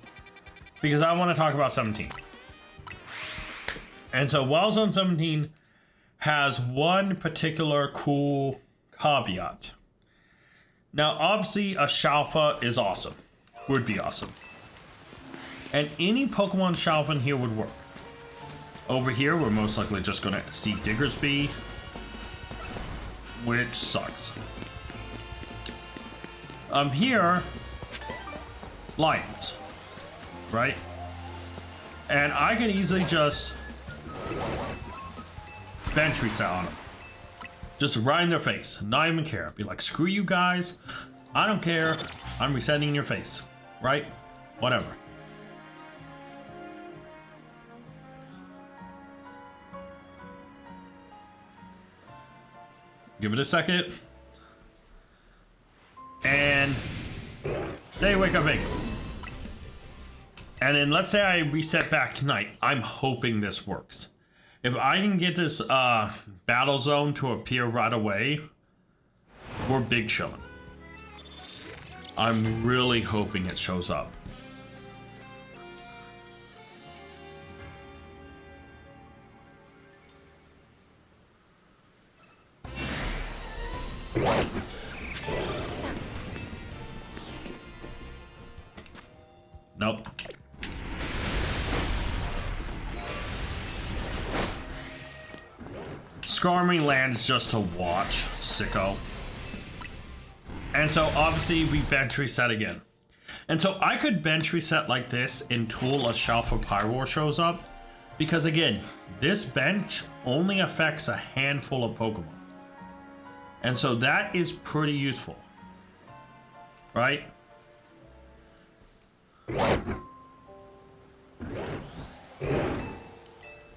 Because I want to talk about 17. And so while Zone 17 has one particular cool caveat. Now, obviously, a Shalpha is awesome. Would be awesome. And any Pokemon Shalpha in here would work. Over here, we're most likely just going to see Diggersby, which sucks. Here, Lions, right? And I could easily just bench reset on them. Just right in their face, not even care. Be like, screw you guys, I don't care, I'm resetting in your face, right? Whatever. Give it a second. And they wake up big. And then let's say I reset back tonight. I'm hoping this works. If I can get this battle zone to appear right away, we're big chillin'. I'm really hoping it shows up. Nope. Skarmory lands just to watch, sicko. And so obviously we bench reset again. And so I could bench reset like this until a Shalpha Pyroar shows up. Because again, this bench only affects a handful of Pokemon. And so that is pretty useful. Right?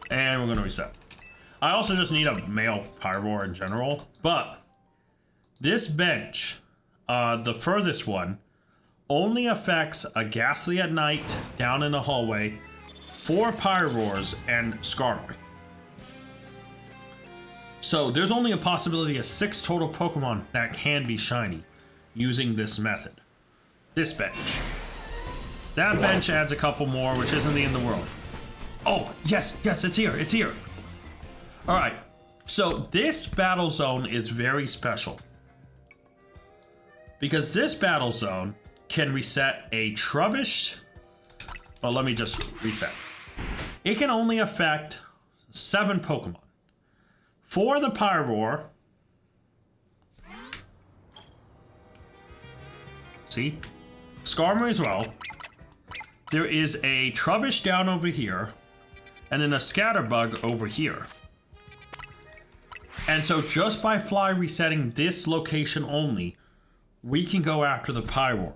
And we're going to reset. I also just need a male Pyroar in general. But this bench, the furthest one, only affects a Ghastly at night down in the hallway, 4 Pyroars, and Skarmory. So there's only a possibility of 6 total Pokemon that can be shiny using this method. This bench. That bench adds a couple more, which isn't the end of the world. Oh, yes, it's here, it's here. All right, so this battle zone is very special. Because this battle zone can reset a Trubbish. Well, let me just reset. It can only affect 7 Pokemon. For the Pyroar. See? Skarmory as well. There is a Trubbish down over here. And then a Scatterbug over here. And so just by fly resetting this location only, we can go after the Pyroar.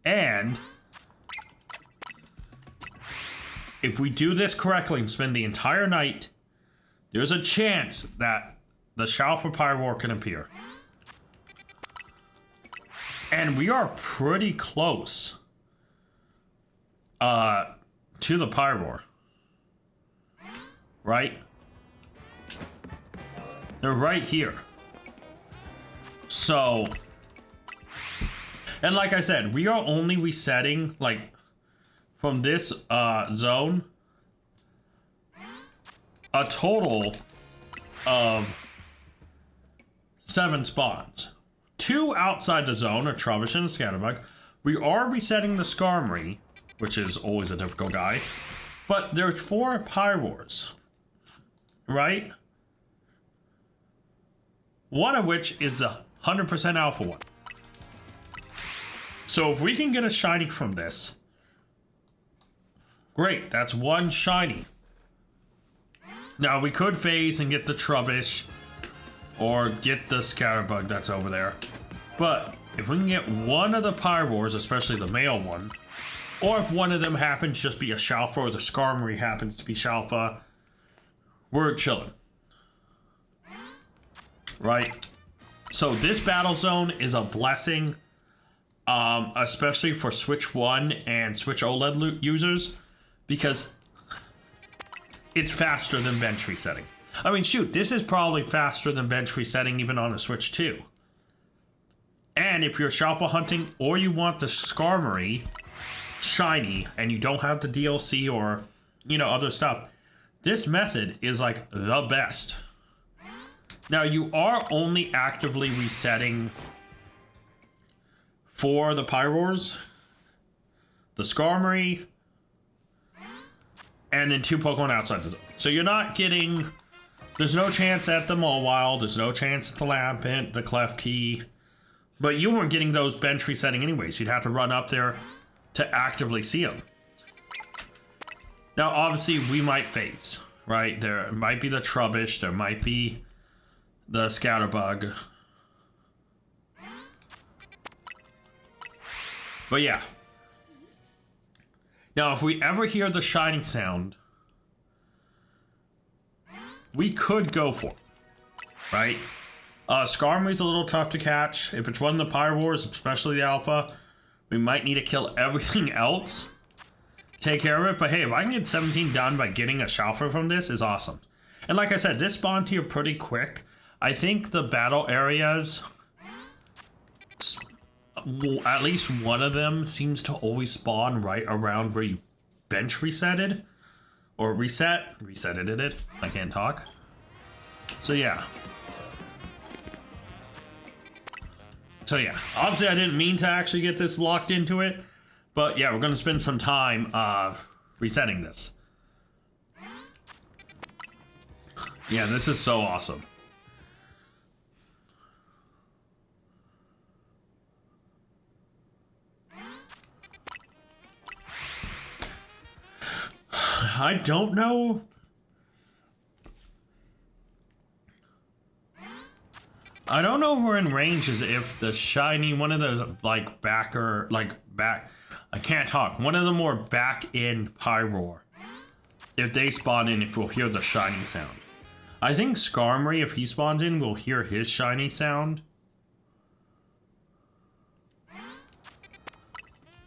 And if we do this correctly and spend the entire night, there's a chance that the Shalpha Pyroar can appear. And we are pretty close to the Pyroar. Right? They're right here. So, and like I said, we are only resetting, like, from this zone, a total of 7 spawns. 2 outside the zone are Trubbish and Scatterbug. We are resetting the Skarmory, which is always a difficult guy. But there's 4 Pyroars. Right? One of which is the 100% alpha one. So if we can get a shiny from this, great, that's 1 shiny. Now we could phase and get the Trubbish or get the Scatterbug that's over there. But if we can get one of the Pyroars, especially the male one, or if one of them happens to just be a Shalpha or the Skarmory happens to be Shalpha, we're chilling. Right? So this battle zone is a blessing, especially for Switch 1 and Switch OLED users, because it's faster than bench resetting. I mean, shoot, this is probably faster than bench resetting even on the Switch 2. And if you're Shalpha hunting or you want the Skarmory shiny and you don't have the DLC or, you know, other stuff, this method is like the best. Now you are only actively resetting for the Pyroars, the Skarmory, and then 2 Pokemon outside the zone. So you're not getting, there's no chance at the Mawile, there's no chance at the Lampent, the Klefki, but you weren't getting those bench resetting anyways. You'd have to run up there to actively see them. Now obviously we might phase, right? There might be the Trubbish, there might be the Scatterbug. But yeah. Now, if we ever hear the shining sound, we could go for it, right? Skarmory's a little tough to catch. If it's one of the Pyroars, especially the Alpha, we might need to kill everything else, take care of it. But hey, if I can get 17 done by getting a Shalpha from this, is awesome. And like I said, this spawned here pretty quick. I think the battle areas, at least one of them seems to always spawn right around where you bench resetted. Or resetted it. I can't talk. So yeah. Obviously I didn't mean to actually get this locked into it. But yeah, we're going to spend some time resetting this. Yeah, this is so awesome. I don't know. I don't know if we're in range as if the shiny, one of those like backer, I can't talk. One of the more back end Pyroar. If they spawn in, if we'll hear the shiny sound. I think Skarmory, if he spawns in, we'll hear his shiny sound.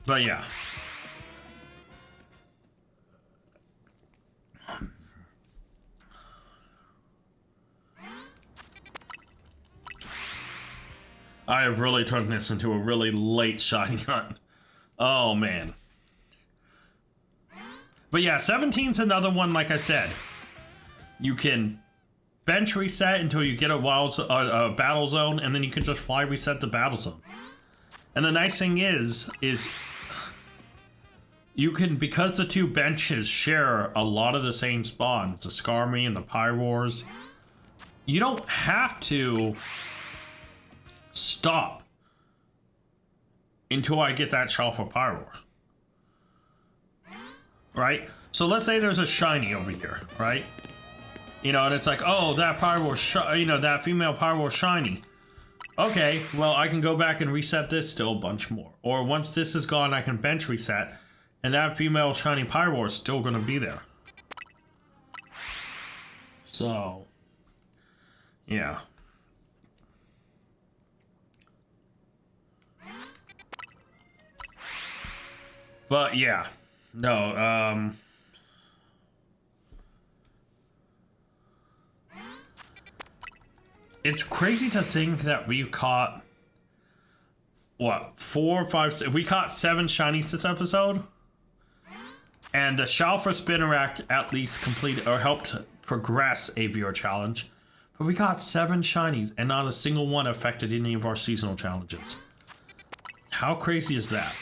But yeah. I have really turned this into a really late shiny hunt. Oh, man. But yeah, 17's another one, like I said. You can bench reset until you get a battle zone, and then you can just fly reset the battle zone. And the nice thing is you can, because the 2 benches share a lot of the same spawns, the Skarmory and the Pyroars, you don't have to stop until I get that Shalpha Pyroar. Right? So let's say there's a shiny over here, right? You know, and it's like, oh, that Pyroar, that female Pyroar shiny. Okay, well, I can go back and reset this still a bunch more. Or once this is gone, I can bench reset, and that female shiny Pyroar is still going to be there. So, yeah. But yeah, no, it's crazy to think that we caught, what, 4, 5, 6, we caught 7 shinies this episode, and the Shalpha Spinarak at least completed, or helped progress a viewer challenge, but we got 7 shinies, and not a single one affected any of our seasonal challenges. How crazy is that?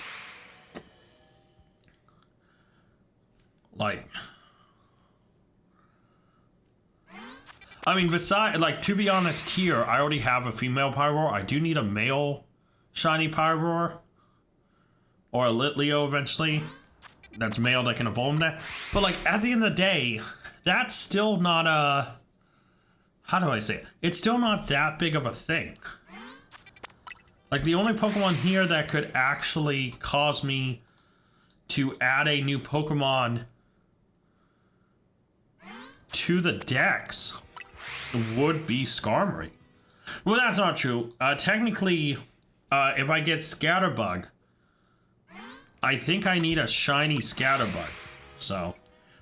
Like, I mean, besides, like, to be honest here, I already have a female Pyroar. I do need a male shiny Pyroar. Or a Litleo eventually. That's male that can evolve that. But, like, at the end of the day, that's still not a... How do I say it? It's still not that big of a thing. Like, the only Pokemon here that could actually cause me to add a new Pokemon to the Dex would be Skarmory. Well, that's not true. Technically, if I get Scatterbug, I think I need a shiny Scatterbug. So,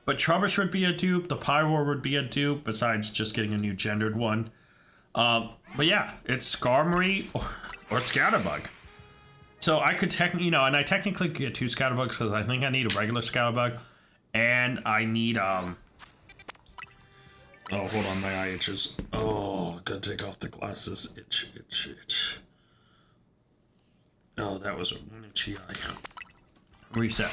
but Trubbish would be a dupe. The Pyroar would be a dupe, besides just getting a new gendered one. But yeah, it's Skarmory or Scatterbug. So I could technically, and I technically could get 2 Scatterbugs because I think I need a regular Scatterbug, and I need Oh, hold on, my eye itches. Oh, gotta take off the glasses. Itch, itch, itch. Oh, that was an itchy eye. Reset.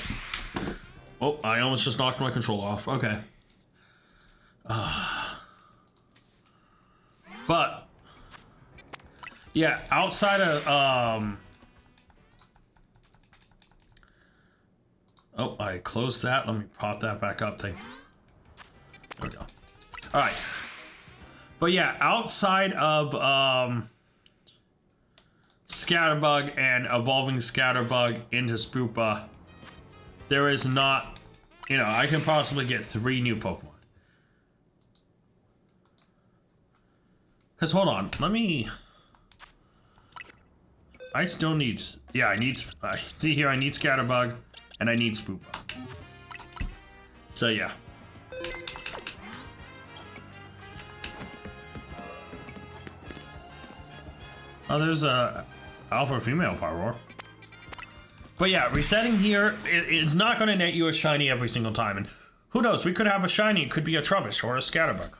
Oh, I almost just knocked my control off. Okay. But yeah, outside of oh, I closed that. Let me pop that back up thing. There we go. All right. But yeah, outside of Scatterbug and evolving Scatterbug into Spoopa, there is not, you know, I can possibly get 3 new Pokemon. Because hold on, let me, I still need, yeah, I see here I need Scatterbug and I need Spoopa. So yeah. Oh, there's a alpha female Pyroar. But yeah, resetting here, it's not going to net you a shiny every single time. And who knows, we could have a shiny, it could be a Trubbish or a Scatterbug.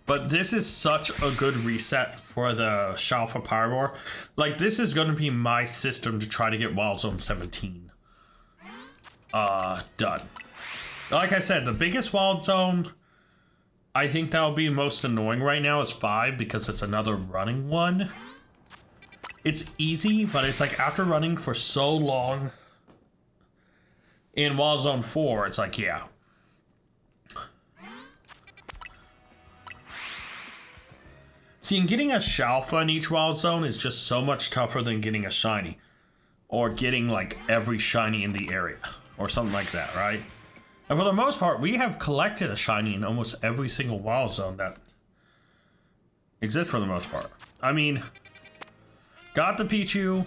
But this is such a good reset for the Shalpha Pyroar. Like, this is going to be my system to try to get Wild Zone 17 done. Like I said, the biggest Wild Zone, I think that would be most annoying right now is 5 because it's another running one. It's easy, but it's like after running for so long in Wild Zone 4, it's like, yeah. See, and getting a Shalpha in each Wild Zone is just so much tougher than getting a shiny. Or getting like every shiny in the area. Or something like that, right? And for the most part, we have collected a shiny in almost every single Wild Zone that exists for the most part. I mean, got the Pichu.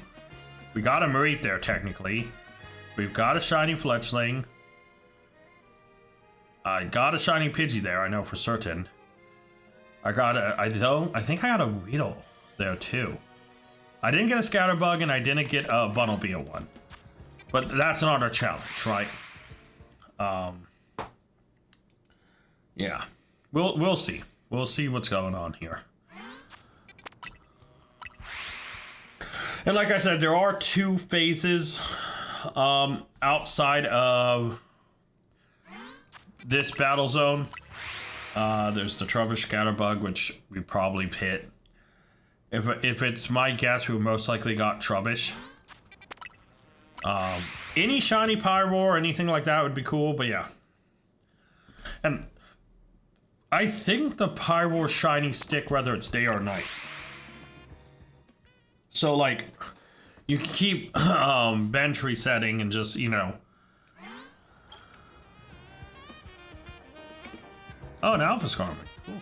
We got a Mareep there, technically. We've got a shiny Fletchling. I got a shiny Pidgey there, I know for certain. I think I got a Weedle there too. I didn't get a Scatterbug and I didn't get a Bunnelby one. But that's not our challenge, right? Yeah. We'll see. We'll see what's going on here. And like I said, there are 2 phases outside of this battle zone. There's the Trubbish Scatterbug, which we probably hit. If it's my guess, we most likely got Trubbish. Any shiny Pyroar, anything like that would be cool, but yeah. And I think the Pyroar shiny stick whether it's day or night. So like, you can keep bench resetting and just, you know. Oh, an Alpha Scarman. Cool.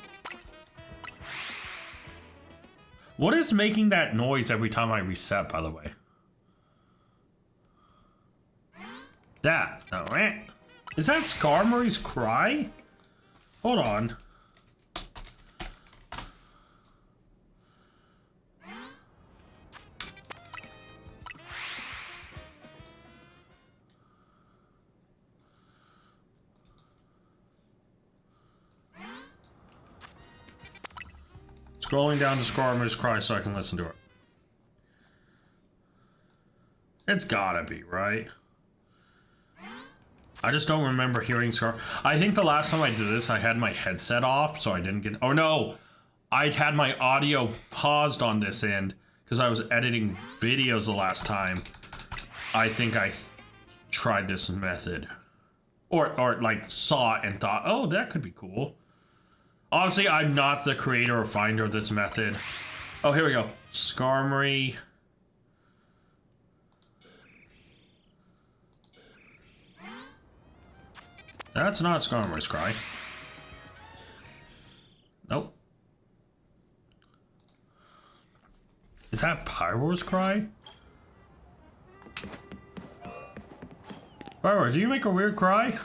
What is making that noise every time I reset, by the way? That. Oh, eh. Is that Skarmory's cry? Hold on. Scrolling down to Skarmory's cry so I can listen to it. It's gotta be, right? I just don't remember hearing Scar. I think the last time I did this, I had my headset off, so I didn't get. Oh no! I had my audio paused on this end because I was editing videos the last time. I think I tried this method. Or like saw it and thought, oh, that could be cool. Obviously, I'm not the creator or finder of this method. Oh, here we go. Skarmory. That's not Skarmory's cry. Nope. Is that Pyroar's cry? Pyroar, do you make a weird cry?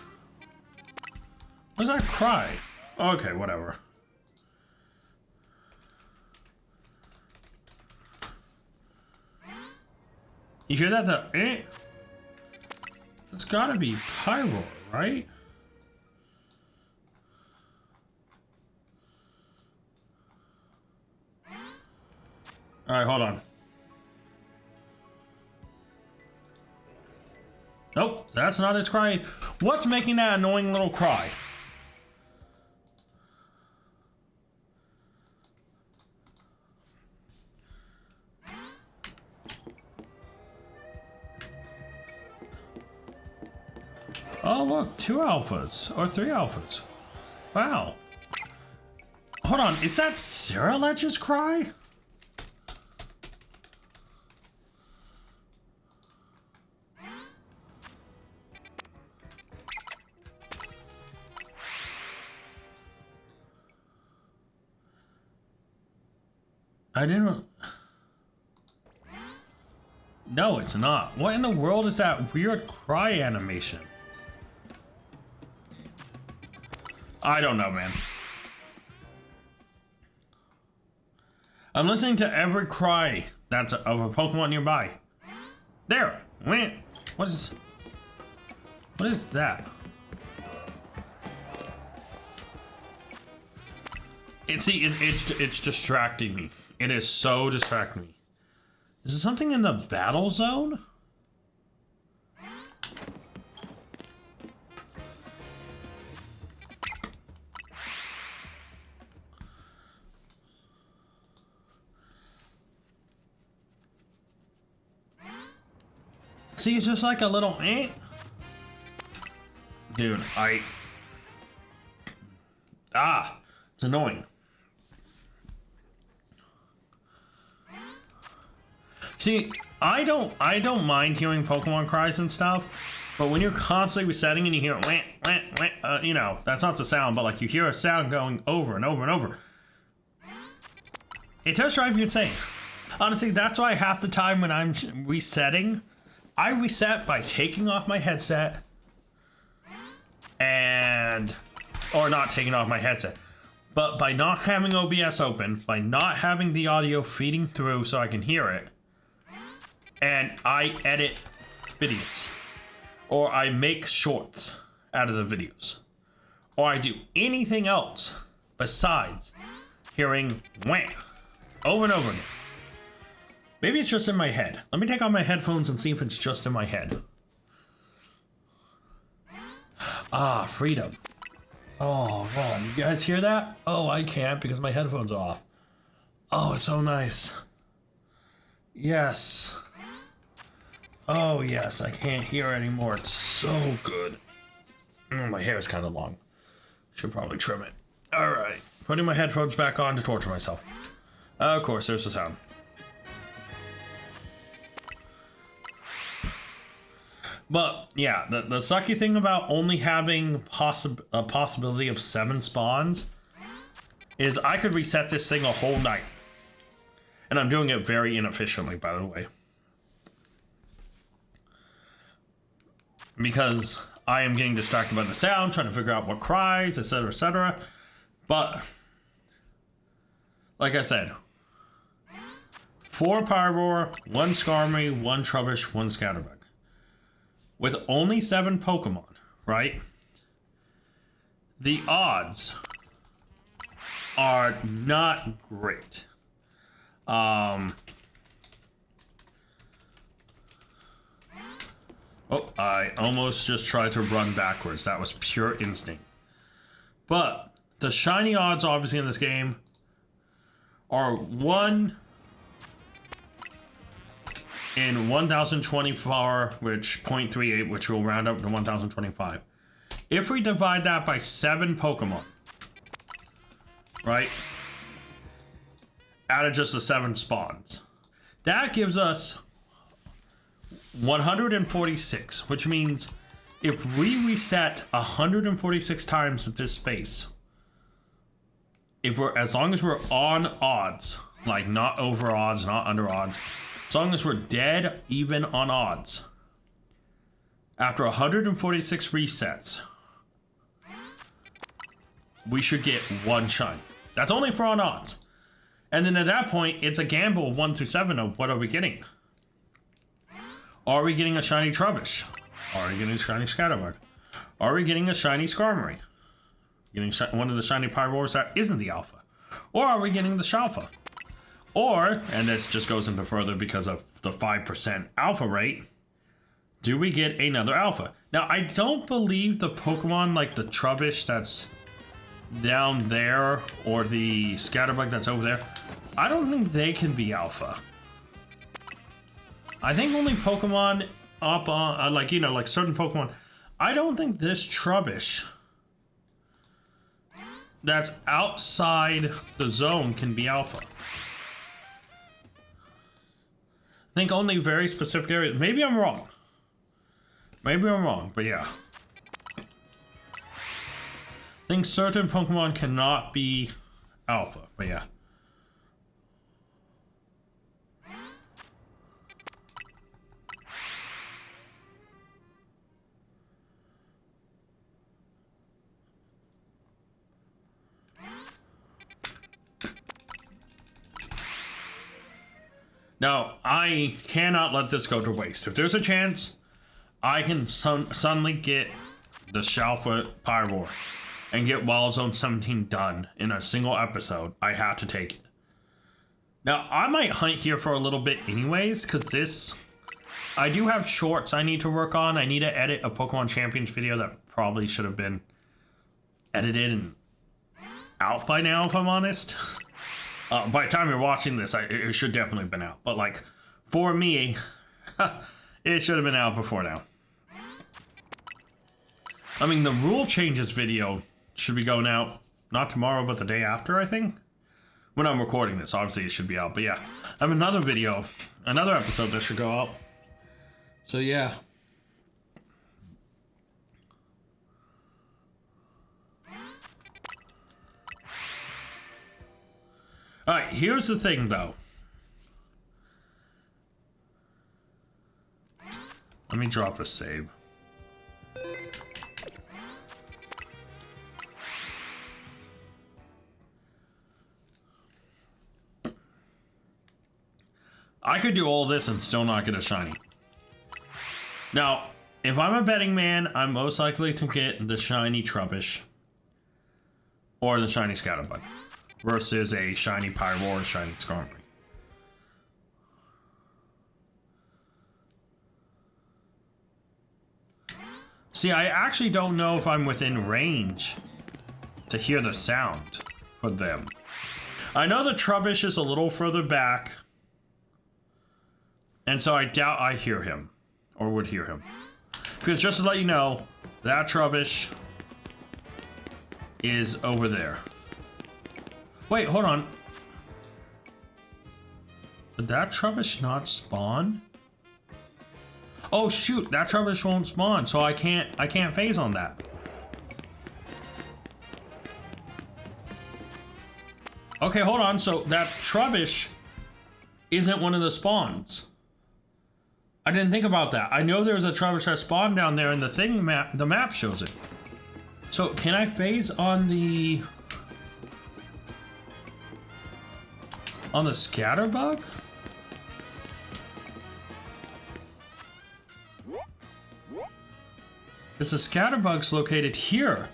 What's that cry? Okay, whatever. You hear that? It's gotta be Pyroar, right? Alright, hold on. Nope, that's not its cry. What's making that annoying little cry? Oh look, 2 alphas, or 3 alphas. Wow. Hold on, is that Sarah Ledge's cry? I didn't... No, it's not. What in the world is that weird cry animation? I don't know, man. I'm listening to every cry that's of a Pokemon nearby. There! What is that? It's distracting me. It is so distracting me. Is there something in the battle zone? See, it's just like a little Dude, it's annoying. See, I don't mind hearing Pokemon cries and stuff, but when you're constantly resetting and you hear you know, that's not the sound, but like you hear a sound going over and over and over, it does drive you insane. Honestly, that's why half the time when I'm resetting, I reset by taking off my headset or not taking off my headset, but by not having OBS open, by not having the audio feeding through so I can hear it, and I edit videos, or I make shorts out of the videos, or I do anything else besides hearing wham over and over again. Maybe it's just in my head. Let me take off my headphones and see if it's just in my head. Ah, freedom. Oh, God. You guys hear that? Oh, I can't because my headphones are off. Oh, it's so nice. Yes. Oh, yes. I can't hear anymore. It's so good. My hair is kind of long. Should probably trim it. All right. Putting my headphones back on to torture myself. Of course, there's the sound. But yeah, the sucky thing about only having a possibility of 7 spawns is I could reset this thing a whole night. And I'm doing it very inefficiently, by the way. Because I am getting distracted by the sound, trying to figure out what cries, etc., etc. But, like I said, 4 Pyroar, 1 Skarmory, 1 Trubbish, 1 Scatterbug. With only 7 Pokemon, right? The odds are not great. Oh, I almost just tried to run backwards. That was pure instinct. But the shiny odds, obviously, in this game are 1 in 1024, which 0.38, which will round up to 1025. If we divide that by 7 Pokemon, right, out of just the 7 spawns, that gives us 146, which means if we reset 146 times at this space, as long as we're on odds, like not over odds, not under odds, as long as we're dead even on odds, after 146 resets, we should get 1 shiny. That's only for on odds. And then at that point, it's a gamble of 1 through 7 of what are we getting? Are we getting a shiny Trubbish? Are we getting a shiny Scatterbug? Are we getting a shiny Skarmory? Getting one of the shiny Pyroars that isn't the alpha? Or are we getting the Shalpha? Or, and this just goes into further because of the 5% alpha rate, do we get another alpha? Now, I don't believe the Pokemon like the Trubbish that's down there or the Scatterbug that's over there, I don't think they can be alpha. I think only Pokemon up on, like, you know, like certain Pokemon. I don't think this Trubbish that's outside the zone can be alpha. I think only very specific areas. Maybe I'm wrong. Maybe I'm wrong, but yeah. I think certain Pokemon cannot be alpha, but yeah. Now, I cannot let this go to waste. If there's a chance, I can suddenly get the Shalpha Pyroar and get Wild Zone 17 done in a single episode. I have to take it. Now, I might hunt here for a little bit anyways, because this... I do have shorts I need to work on. I need to edit a Pokemon Champions video that probably should have been edited and out by now, if I'm honest. By the time you're watching this, it should definitely have been out. But, like, for me, it should have been out before now. I mean, the rule changes video should be going out, not tomorrow, but the day after, I think. When I'm recording this, obviously it should be out. But yeah, I have another video, another episode that should go out. So yeah. Alright, here's the thing though. Let me drop a save. I could do all this and still not get a shiny. Now, if I'm a betting man, I'm most likely to get the shiny Trubbish or the shiny Scatterbug versus a shiny Pyroar or shiny Skarmory. See, I actually don't know if I'm within range to hear the sound for them. I know the Trubbish is a little further back, and so I doubt I hear him, or would hear him. Because just to let you know, that Trubbish is over there. Wait, hold on. Did that Trubbish not spawn? Oh shoot, that Trubbish won't spawn, so I can't phase on that. Okay, hold on, so that Trubbish isn't one of the spawns. I didn't think about that. I know there's a Trubbish that spawned down there and the map shows it. So can I phase on the Scatterbug? Because the Scatterbug's located here.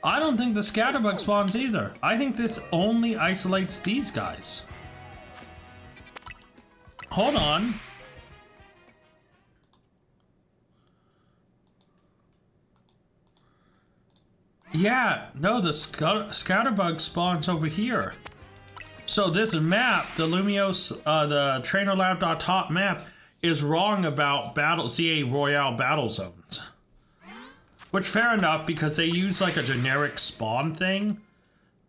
I don't think the Scatterbug spawns either. I think this only isolates these guys. Hold on. Yeah, no, the Scatterbug spawns over here. So this map, the Lumiose, the TrainerLab.top map, is wrong about CA Royale battle zones. Which, fair enough, because they use like a generic spawn thing.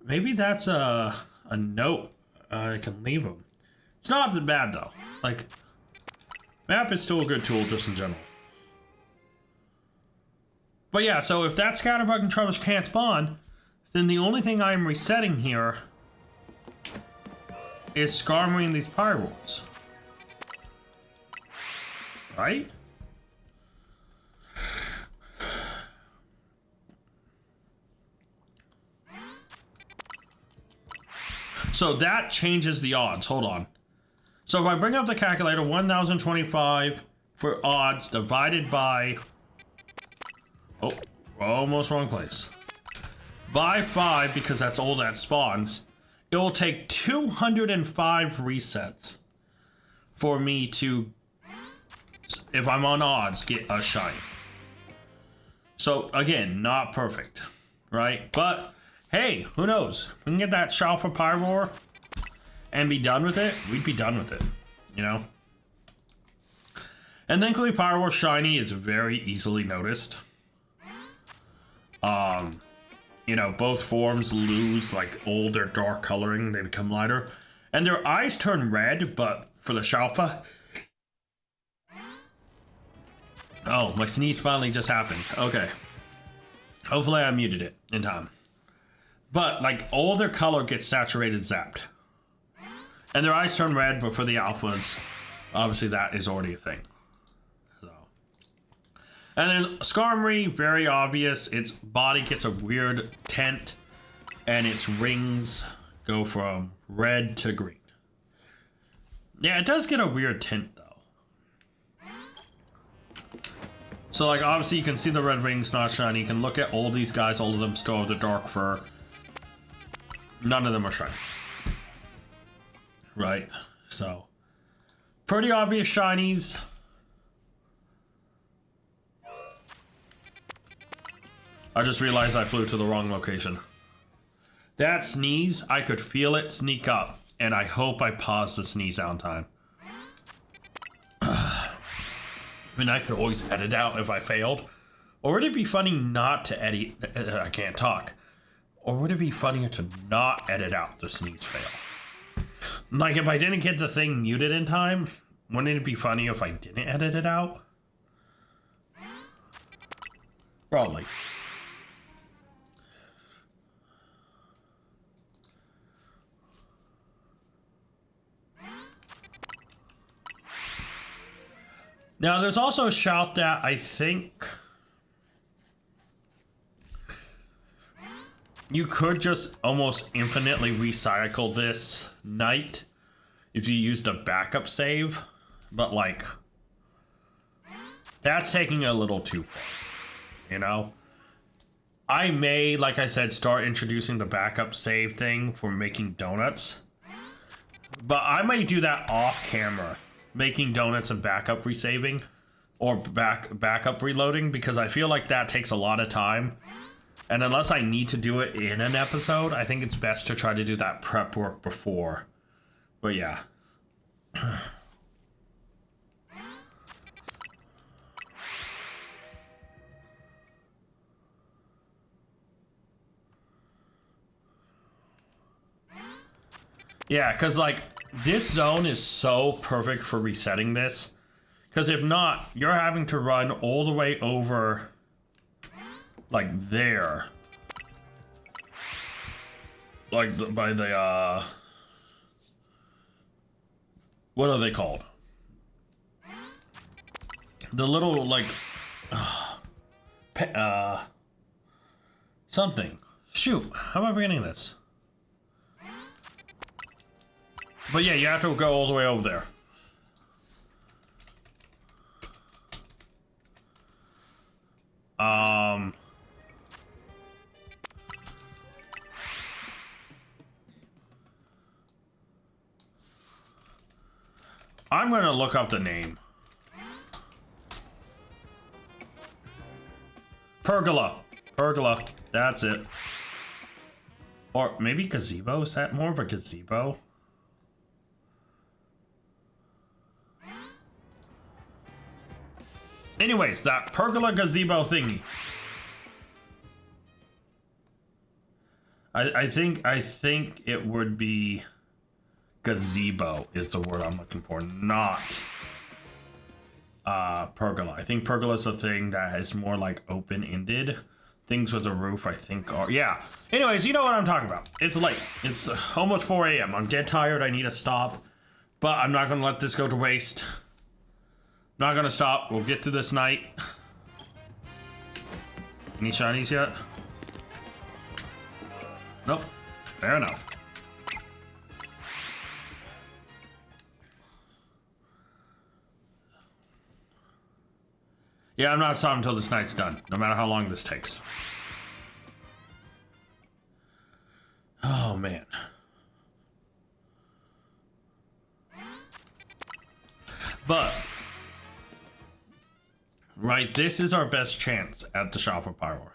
Maybe that's a note I can leave them. It's not that bad though. Like, map is still a good tool just in general. But yeah, so if that Scatterbug and Trubbish can't spawn, then the only thing I'm resetting here is Skarmory and these Pyroars. Right? So that changes the odds. Hold on. So if I bring up the calculator, 1025 for odds divided by... Oh, almost wrong place. By 5, because that's all that spawns, it will take 205 resets for me to, if I'm on odds, get a shiny. So again, not perfect, right? But hey, who knows? We can get that Shalpha Pyroar and be done with it. We'd be done with it, you know? And thankfully Pyroar shiny is very easily noticed. You know, both forms lose like old or dark coloring, they become lighter. And their eyes turn red, but for the Shalpha... Oh, my sneeze finally just happened. Okay. Hopefully I muted it in time. But like all their color gets saturated zapped. And their eyes turn red, but for the alphas, obviously that is already a thing. And then Skarmory, very obvious. Its body gets a weird tint, and its rings go from red to green. Yeah, it does get a weird tint, though. So, like, obviously you can see the red rings not shiny. You can look at all these guys, all of them still have the dark fur. None of them are shiny. Right? So, pretty obvious shinies. I just realized I flew to the wrong location. That sneeze, I could feel it sneak up, and I hope I paused the sneeze on time. I mean, I could always edit out if I failed. Or would it be funny not to edit? I can't talk. Or would it be funnier to not edit out the sneeze fail? Like, if I didn't get the thing muted in time, wouldn't it be funny if I didn't edit it out? Probably. Now, there's also a shout that I think you could just almost infinitely recycle this night if you used a backup save, but like, that's taking a little too far, you know? I may, like I said, start introducing the backup save thing for making donuts, but I might do that off camera. Making donuts and backup resaving or backup reloading, because I feel like that takes a lot of time, and unless I need to do it in an episode, I think it's best to try to do that prep work before. But yeah. Yeah, because like this zone is so perfect for resetting this, because if not, you're having to run all the way over like there, like by the what are they called, the little like something, shoot, how am I forgetting this? But yeah, you have to go all the way over there. I'm gonna look up the name. Pergola. Pergola. That's it. Or maybe gazebo? Is that more of a gazebo? Anyways, that pergola gazebo thingy. I think it would be gazebo is the word I'm looking for, not pergola. I think pergola is a thing that is more like open-ended. Things with a roof, I think, are... Yeah. Anyways, you know what I'm talking about. It's late. It's almost 4 a.m. I'm dead tired. I need to stop. But I'm not going to let this go to waste. Not gonna stop. We'll get through this night. Any shinies yet? Nope. Fair enough. Yeah, I'm not stopping until this night's done, no matter how long this takes. Oh, man. But, right, this is our best chance at the Shalpha Pyroar.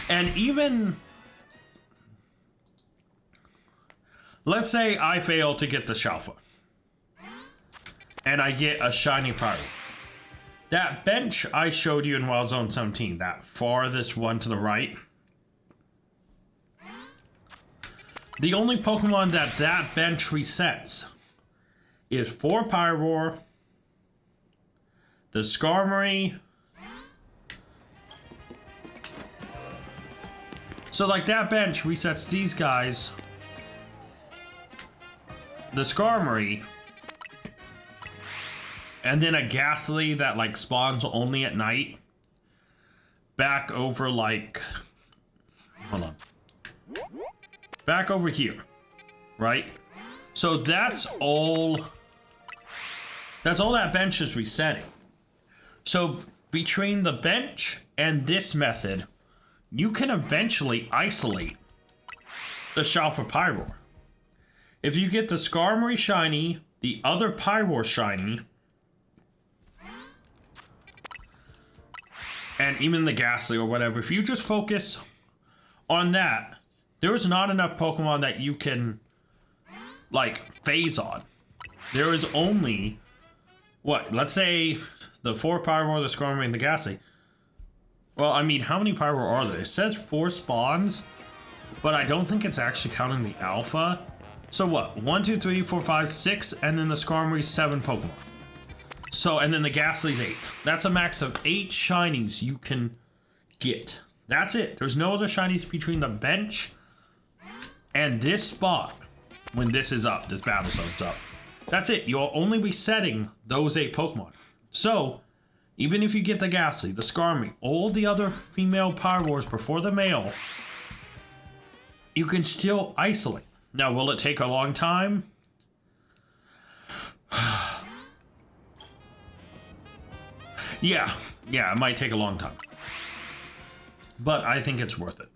And even, let's say I fail to get the Shalpha, and I get a shiny Pyro. That bench I showed you in Wild Zone 17, that farthest one to the right, the only Pokemon that bench resets is 4 Pyroar, the Skarmory. So like that bench resets these guys, the Skarmory, and then a Ghastly that like spawns only at night. Back over like, hold on. Back over here, right? So that's all that bench is resetting. So between the bench and this method, you can eventually isolate the Shalpha Pyroar. If you get the Skarmory shiny, the other Pyroar shiny, and even the Ghastly or whatever, if you just focus on that, there is not enough Pokemon that you can, like, phase on. There is only, what, let's say the 4 Pyroar, the Skarmory, and the Ghastly. Well, I mean, how many Pyroar are there? It says 4 spawns, but I don't think it's actually counting the Alpha. So what? 1, 2, 3, 4, 5, 6, and then the Skarmory 7 Pokemon. So, and then the Ghastly's 8. That's a max of 8 shinies you can get. That's it. There's no other shinies between the bench and this spot when this is up, this battle zone's up. That's it. You'll only be setting those 8 Pokemon. So, even if you get the Ghastly, the Skarmory, all the other female Pyroars before the male, you can still isolate. Now, will it take a long time? Yeah, it might take a long time. But I think it's worth it.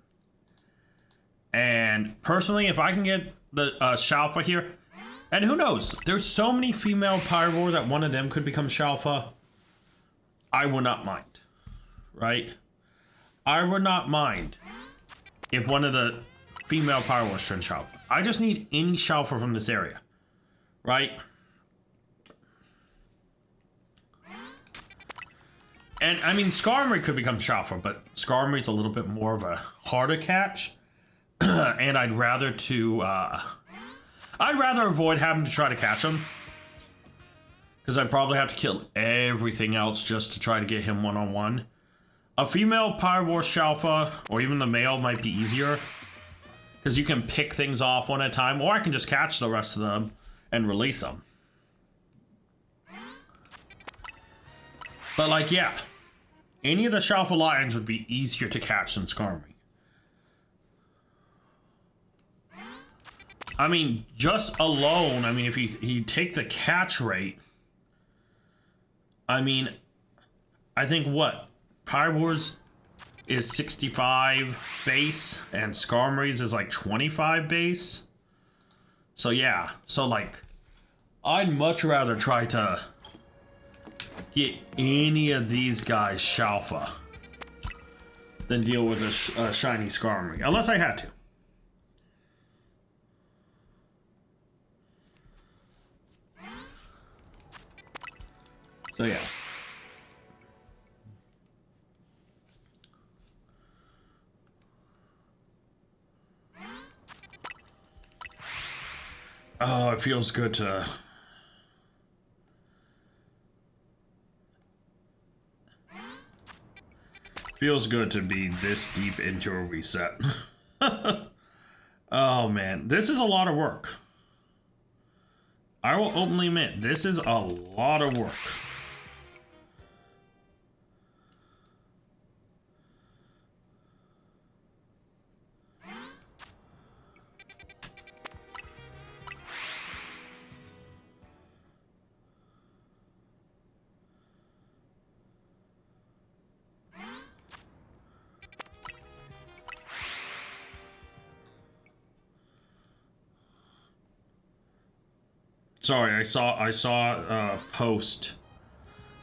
And personally, if I can get the Shalpha here, and who knows, there's so many female Pyroar that one of them could become Shalpha, I would not mind, right? I would not mind if one of the female Pyroars turned Shalpha. I just need any Shalpha from this area, right? And I mean, Skarmory could become Shalpha, but Skarmory's a little bit more of a harder catch. And I'd rather avoid having to try to catch him, because I'd probably have to kill everything else just to try to get him one-on-one. A female Pyroar Shalpha, or even the male, might be easier, because you can pick things off one at a time, or I can just catch the rest of them and release them. But like, yeah, any of the Shalpha Lions would be easier to catch than Skarmory. I mean, just alone, I mean, if you take the catch rate, I mean, I think what? Pyroar's is 65 base, and Skarmory's is like 25 base. So yeah, so like, I'd much rather try to get any of these guys Shalpha than deal with a shiny Skarmory, unless I had to. So yeah. Oh, it feels good to... Feels good to be this deep into a reset. Oh man, this is a lot of work. I will openly admit, this is a lot of work. Sorry, I saw a post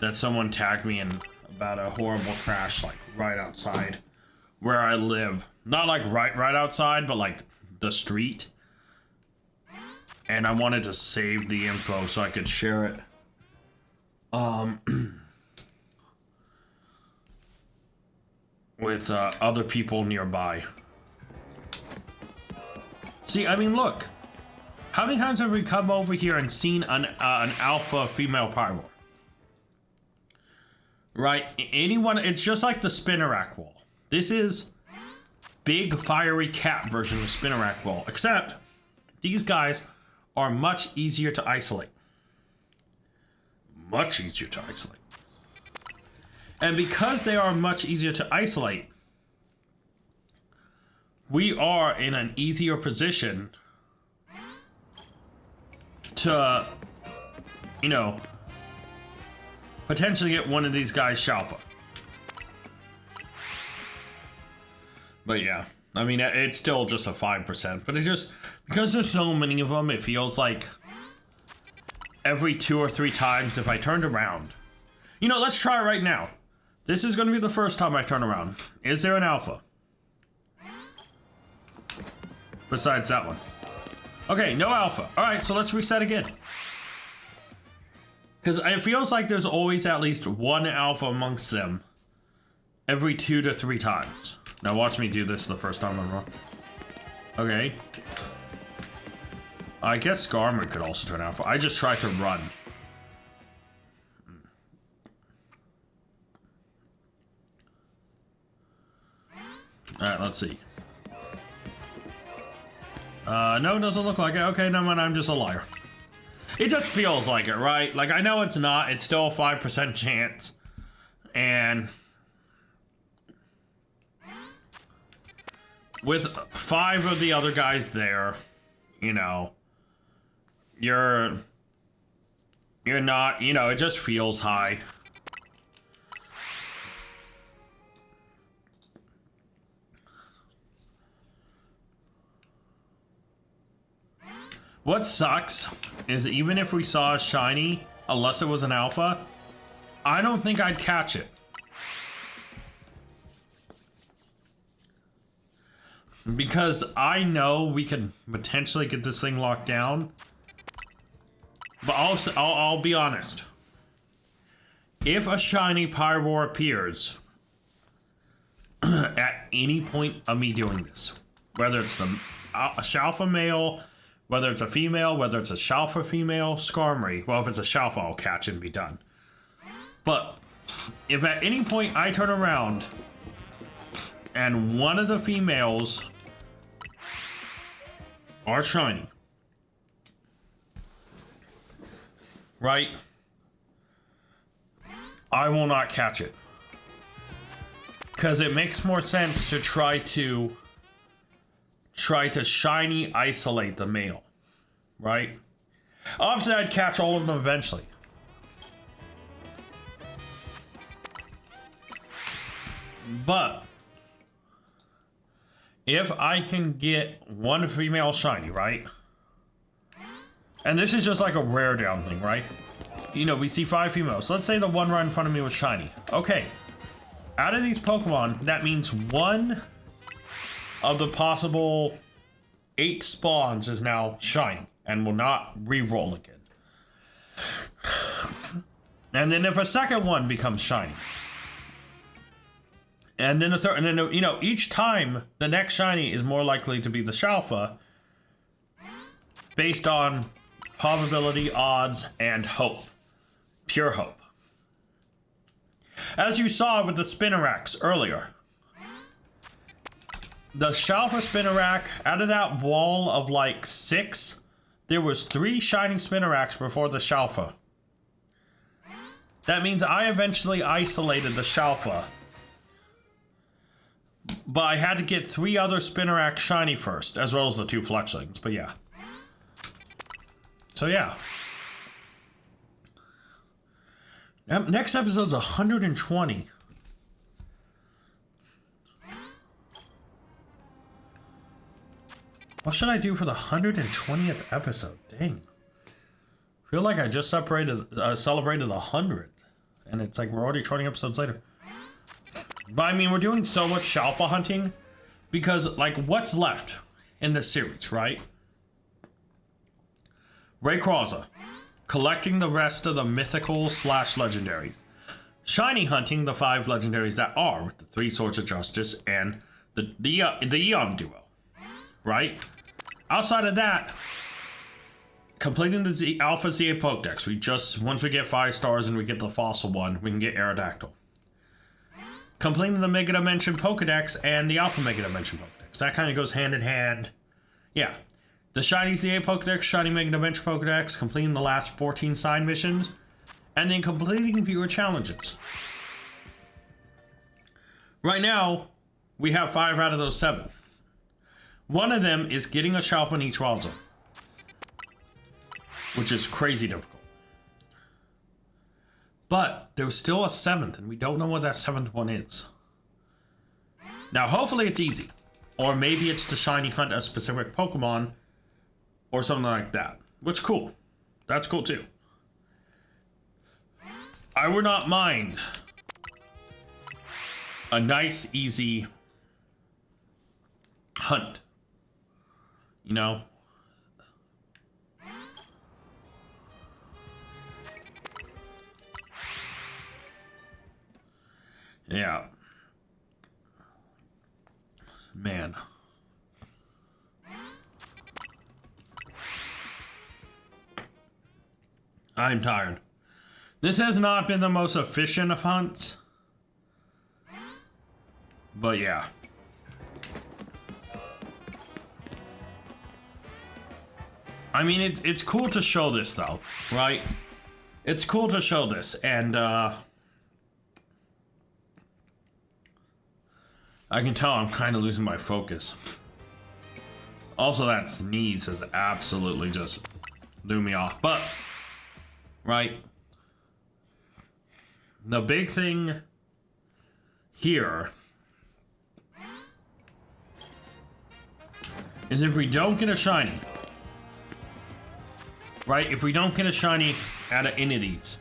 that someone tagged me in about a horrible crash, like right outside where I live. Not like right outside, but like the street. And I wanted to save the info so I could share it. With other people nearby. See, I mean, look. How many times have we come over here and seen an alpha female Pyromore? Right? Anyone, it's just like the Spinnerack wall. This is big fiery cat version of Spinnerack wall, except these guys are much easier to isolate. Much easier to isolate. And because they are much easier to isolate, we are in an easier position to, you know, potentially get one of these guys Shalpha. But yeah, I mean, it's still just a 5%, but it just, because there's so many of them, it feels like every 2 or 3 times if I turned around. You know, let's try it right now. This is going to be the first time I turn around. Is there an alpha? Besides that one. Okay, no alpha. Alright, so let's reset again. Because it feels like there's always at least one alpha amongst them every 2 to 3 times. Now watch me do this the first time I'm wrong. Okay. I guess Skarmory could also turn alpha. I just tried to run. Alright, let's see. No, it doesn't look like it. Okay, never mind, I'm just a liar. It just feels like it, right? Like, I know it's not. It's still a 5% chance. And with 5 of the other guys there, you know, you're not, you know, it just feels high. What sucks is even if we saw a shiny, unless it was an alpha, I don't think I'd catch it. Because I know we can potentially get this thing locked down. But also, I'll be honest. If a shiny Pyroar appears at any point of me doing this, whether it's a Shalpha male, whether it's a female, whether it's a Shalpha female, Skarmory. Well, if it's a Shalpha, I'll catch it and be done. But if at any point I turn around and one of the females are shiny, right? I will not catch it. Because it makes more sense to try to shiny isolate the male, right? Obviously, I'd catch all of them eventually. But if I can get one female shiny, right? And this is just like a rare down thing, right? You know, we see 5 females. Let's say the one right in front of me was shiny. Okay. Out of these Pokemon, that means 1 of the possible 8 spawns is now shiny and will not re-roll again. And then if a second one becomes shiny, and then a third, and then, you know, each time the next shiny is more likely to be the Shalpha based on probability, odds, and hope. Pure hope. As you saw with the Spinneracks earlier, the Shalpha Spinnerack, out of that wall of like 6, there was 3 shining Spinneracks before the Shalpha. That means I eventually isolated the Shalpha. But I had to get 3 other Spinnerack shiny first, as well as the 2 fletchlings, but yeah. So yeah. Next episode's 120. What should I do for the 120th episode? Dang. Feel like I just celebrated 100, and it's like we're already 20 episodes later. But I mean, we're doing so much Shalpha hunting because, like, what's left in this series, right? Rayquaza, collecting the rest of the mythical / legendaries. Shiny hunting the 5 legendaries that are with the 3 Swords of Justice and the Eon duo, right? Outside of that, completing the Alpha ZA Pokedex. Once we get 5 stars and we get the fossil one, we can get Aerodactyl. Completing the Mega Dimension Pokedex and the Alpha Mega Dimension Pokedex. That kind of goes hand in hand. Yeah. The Shiny ZA Pokedex, Shiny Mega Dimension Pokedex, completing the last 14 side missions, and then completing viewer challenges. Right now, we have 5 out of those 7. One of them is getting a Shalpha in each wild zone, which is crazy difficult. But there's still a 7th, and we don't know what that 7th one is. Now, hopefully it's easy. Or maybe it's to shiny hunt a specific Pokemon, or something like that. Which, cool. That's cool, too. I would not mind a nice, easy hunt. You know? Yeah. Man. I'm tired. This has not been the most efficient of hunts. But yeah. I mean, it's cool to show this, though, right? It's cool to show this, and I can tell I'm kind of losing my focus. Also, that sneeze has absolutely just threw me off. But, right, the big thing here is if we don't get a shiny, right? If we don't get a shiny out of any of these,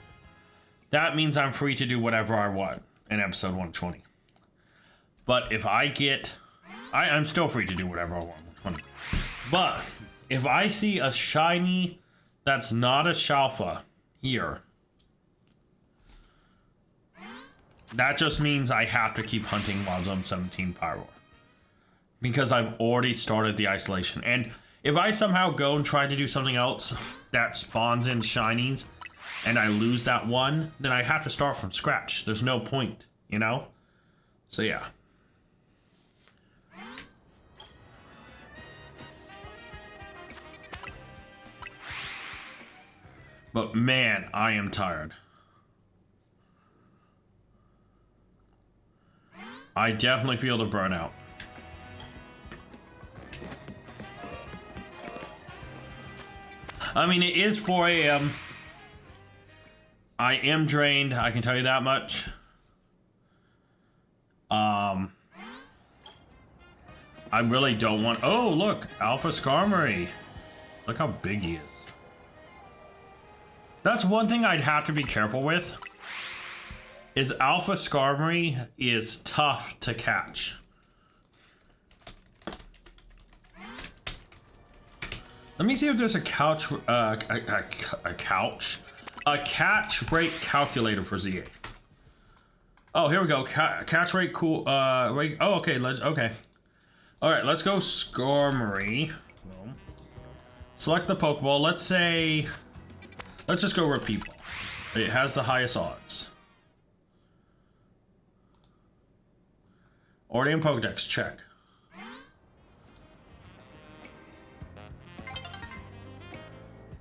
that means I'm free to do whatever I want in episode 120. But if I get... I'm still free to do whatever I want. 20. But if I see a shiny that's not a Shalpha here, that just means I have to keep hunting Wild Zone 17 Pyroar. Because I've already started the isolation. And if I somehow go and try to do something else that spawns in shinies, and I lose that one, then I have to start from scratch. There's no point, you know? So yeah. But man, I am tired. I definitely feel the burnout. I mean, it is 4 a.m. I am drained, I can tell you that much. I really don't want... Oh, look! Alpha Skarmory. Look how big he is. That's one thing I'd have to be careful with. Is Alpha Skarmory is tough to catch. Let me see if there's a catch rate calculator for ZA. Oh, here we go. Catch rate cool. Rate. Oh, okay. Okay. All right. Let's go Skarmory. Select the Pokeball. Let's say. Let's just go Repeat Ball. It has the highest odds. Ordian Pokedex, check.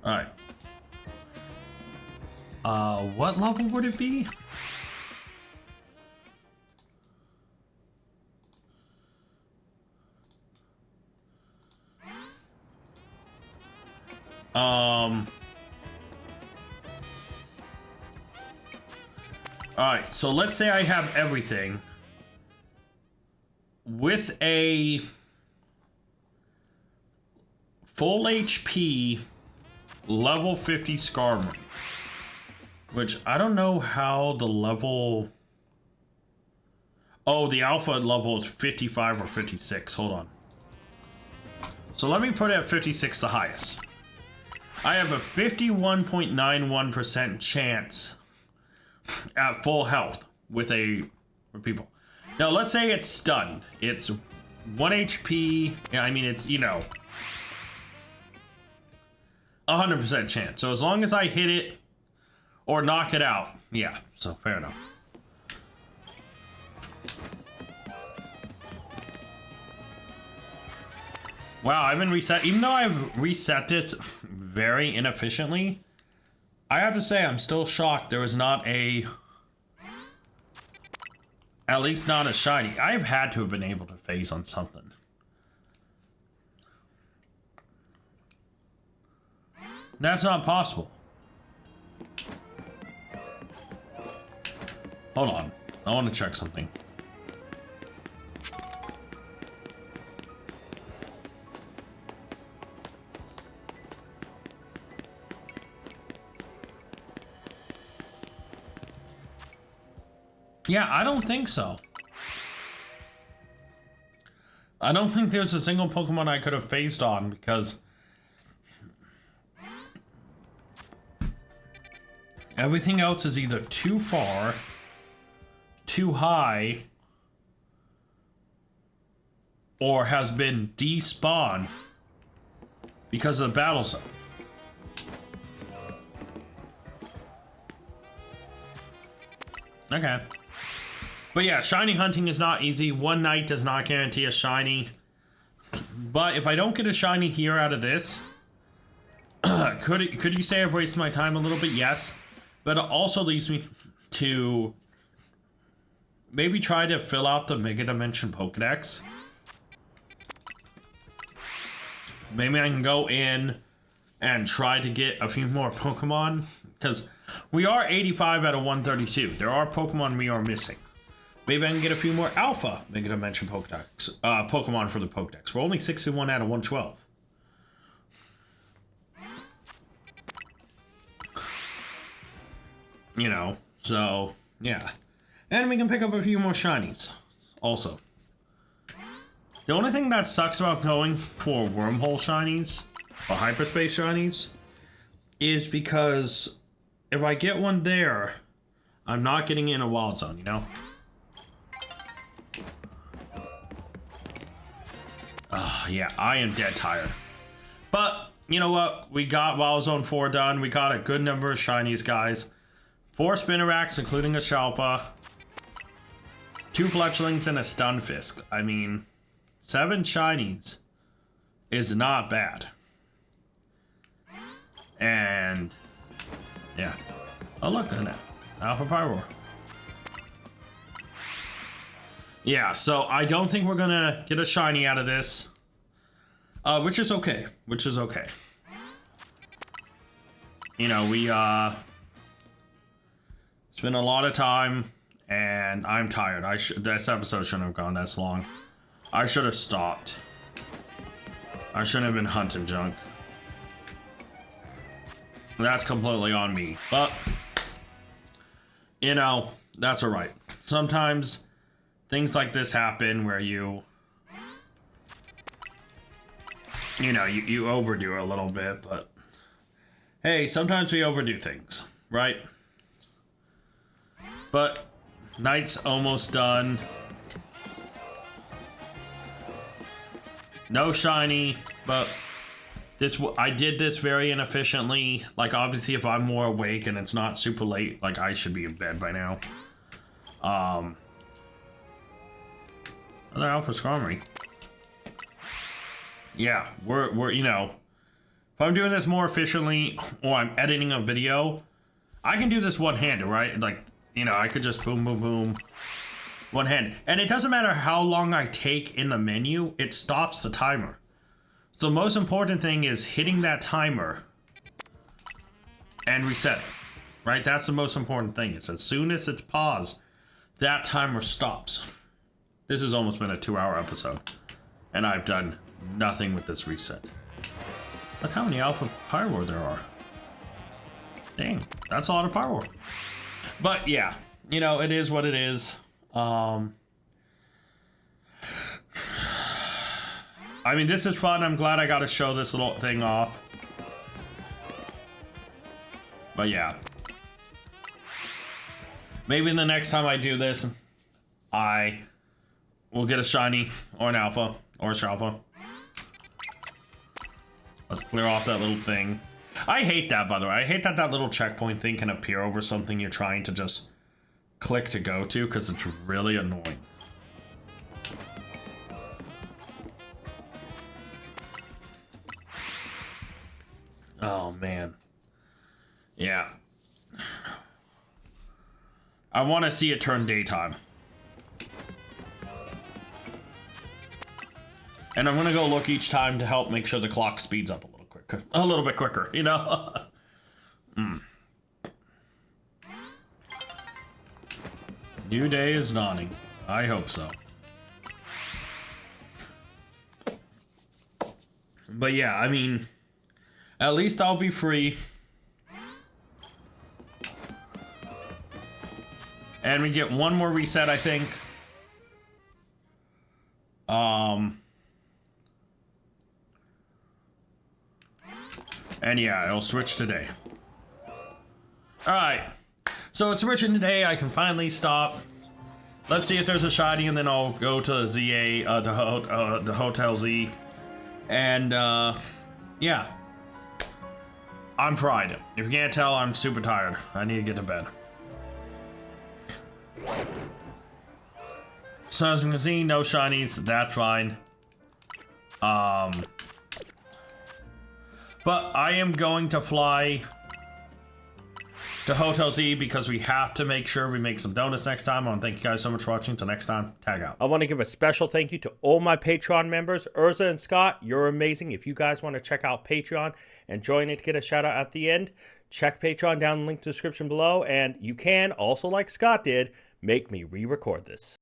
Alright. What level would it be? Alright, so let's say I have everything with a full HP level 50 Skarmory. Which, I don't know how the level... Oh, the alpha level is 55 or 56. Hold on. So let me put it at 56, the highest. I have a 51.91% chance at full health with people. Now, let's say it's stunned. It's 1 HP. I mean, it's, you know, 100% chance. So as long as I hit it or knock it out, yeah, so fair enough. Wow, I've been reset. Even though I've reset this very inefficiently, I have to say I'm still shocked there was not a... At least not a shiny. I've had to have been able to phase on something. That's not possible. Hold on. I want to check something. Yeah, I don't think so. I don't think there's a single Pokemon I could have phased on because everything else is either too far, too high, or has been despawned because of the battle zone. Okay. But yeah, shiny hunting is not easy. One night does not guarantee a shiny. But if I don't get a shiny here out of this, could you say I've wasted my time a little bit? Yes. But it also leads me to maybe try to fill out the Mega Dimension Pokedex. Maybe I can go in and try to get a few more Pokemon. Because we are 85 out of 132. There are Pokemon we are missing. Maybe I can get a few more Alpha Mega Dimension Pokedex, Pokemon for the Pokedex. We're only 61 out of 112. You know, so, yeah. And we can pick up a few more shinies, also. The only thing that sucks about going for wormhole shinies, or hyperspace shinies, is because if I get one there, I'm not getting in a wild zone, you know? Yeah, I am dead tired. But, you know what? We got Wild Zone 4 done. We got a good number of shinies, guys. 4 Spinnerax, including a Shalpha. 2 Fletchlings and a Stunfisk. I mean, 7 shinies is not bad. And, yeah. Oh, look at that. Alpha Pyroar. Yeah, so I don't think we're gonna get a shiny out of this. Which is okay. Which is okay. You know, we, spent a lot of time, and I'm tired. This episode shouldn't have gone this long. I should have stopped. I shouldn't have been hunting junk. That's completely on me. But, you know, that's alright. Sometimes things like this happen where you know, you overdo it a little bit, but hey, sometimes we overdo things, right? But night's almost done. No shiny, but I did this very inefficiently. Like, obviously, if I'm more awake and it's not super late, like, I should be in bed by now. Another Alpha Skarmory. Yeah, we're you know, if I'm doing this more efficiently or I'm editing a video, I can do this one-handed, right? Like, you know, I could just boom, boom, boom, one-handed. And it doesn't matter how long I take in the menu, it stops the timer. So the most important thing is hitting that timer and reset it, right? That's the most important thing. It's as soon as it's paused, that timer stops. This has almost been a 2-hour episode, and I've done nothing with this reset. Look how many Alpha Pyroar there are. Dang, that's a lot of fireworks. But yeah, you know, it is what it is. I mean, this is fun. I'm glad I got to show this little thing off. But yeah. Maybe the next time I do this, I will get a shiny or an alpha or a Shalpha. Let's clear off that little thing. I hate that, by the way. I hate that that little checkpoint thing can appear over something you're trying to just click to go to, because it's really annoying. Oh, man. Yeah. I want to see it turn daytime. And I'm going to go look each time to help make sure the clock speeds up a little bit quicker, you know? New day is dawning. I hope so. But yeah, I mean, at least I'll be free. And we get one more reset, I think. And yeah, it'll switch today. Alright. So it's switching today. I can finally stop. Let's see if there's a shiny, and then I'll go to ZA, the Hotel Z. And, yeah. I'm fried. If you can't tell, I'm super tired. I need to get to bed. So as you can see, no shinies. That's fine. But I am going to fly to Hotel Z because we have to make sure we make some donuts next time. I want to thank you guys so much for watching. Till next time, tag out. I want to give a special thank you to all my Patreon members. Urza and Scott, you're amazing. If you guys want to check out Patreon and join it to get a shout out at the end, check Patreon down in the link to the description below. And you can also, like Scott did, make me re-record this.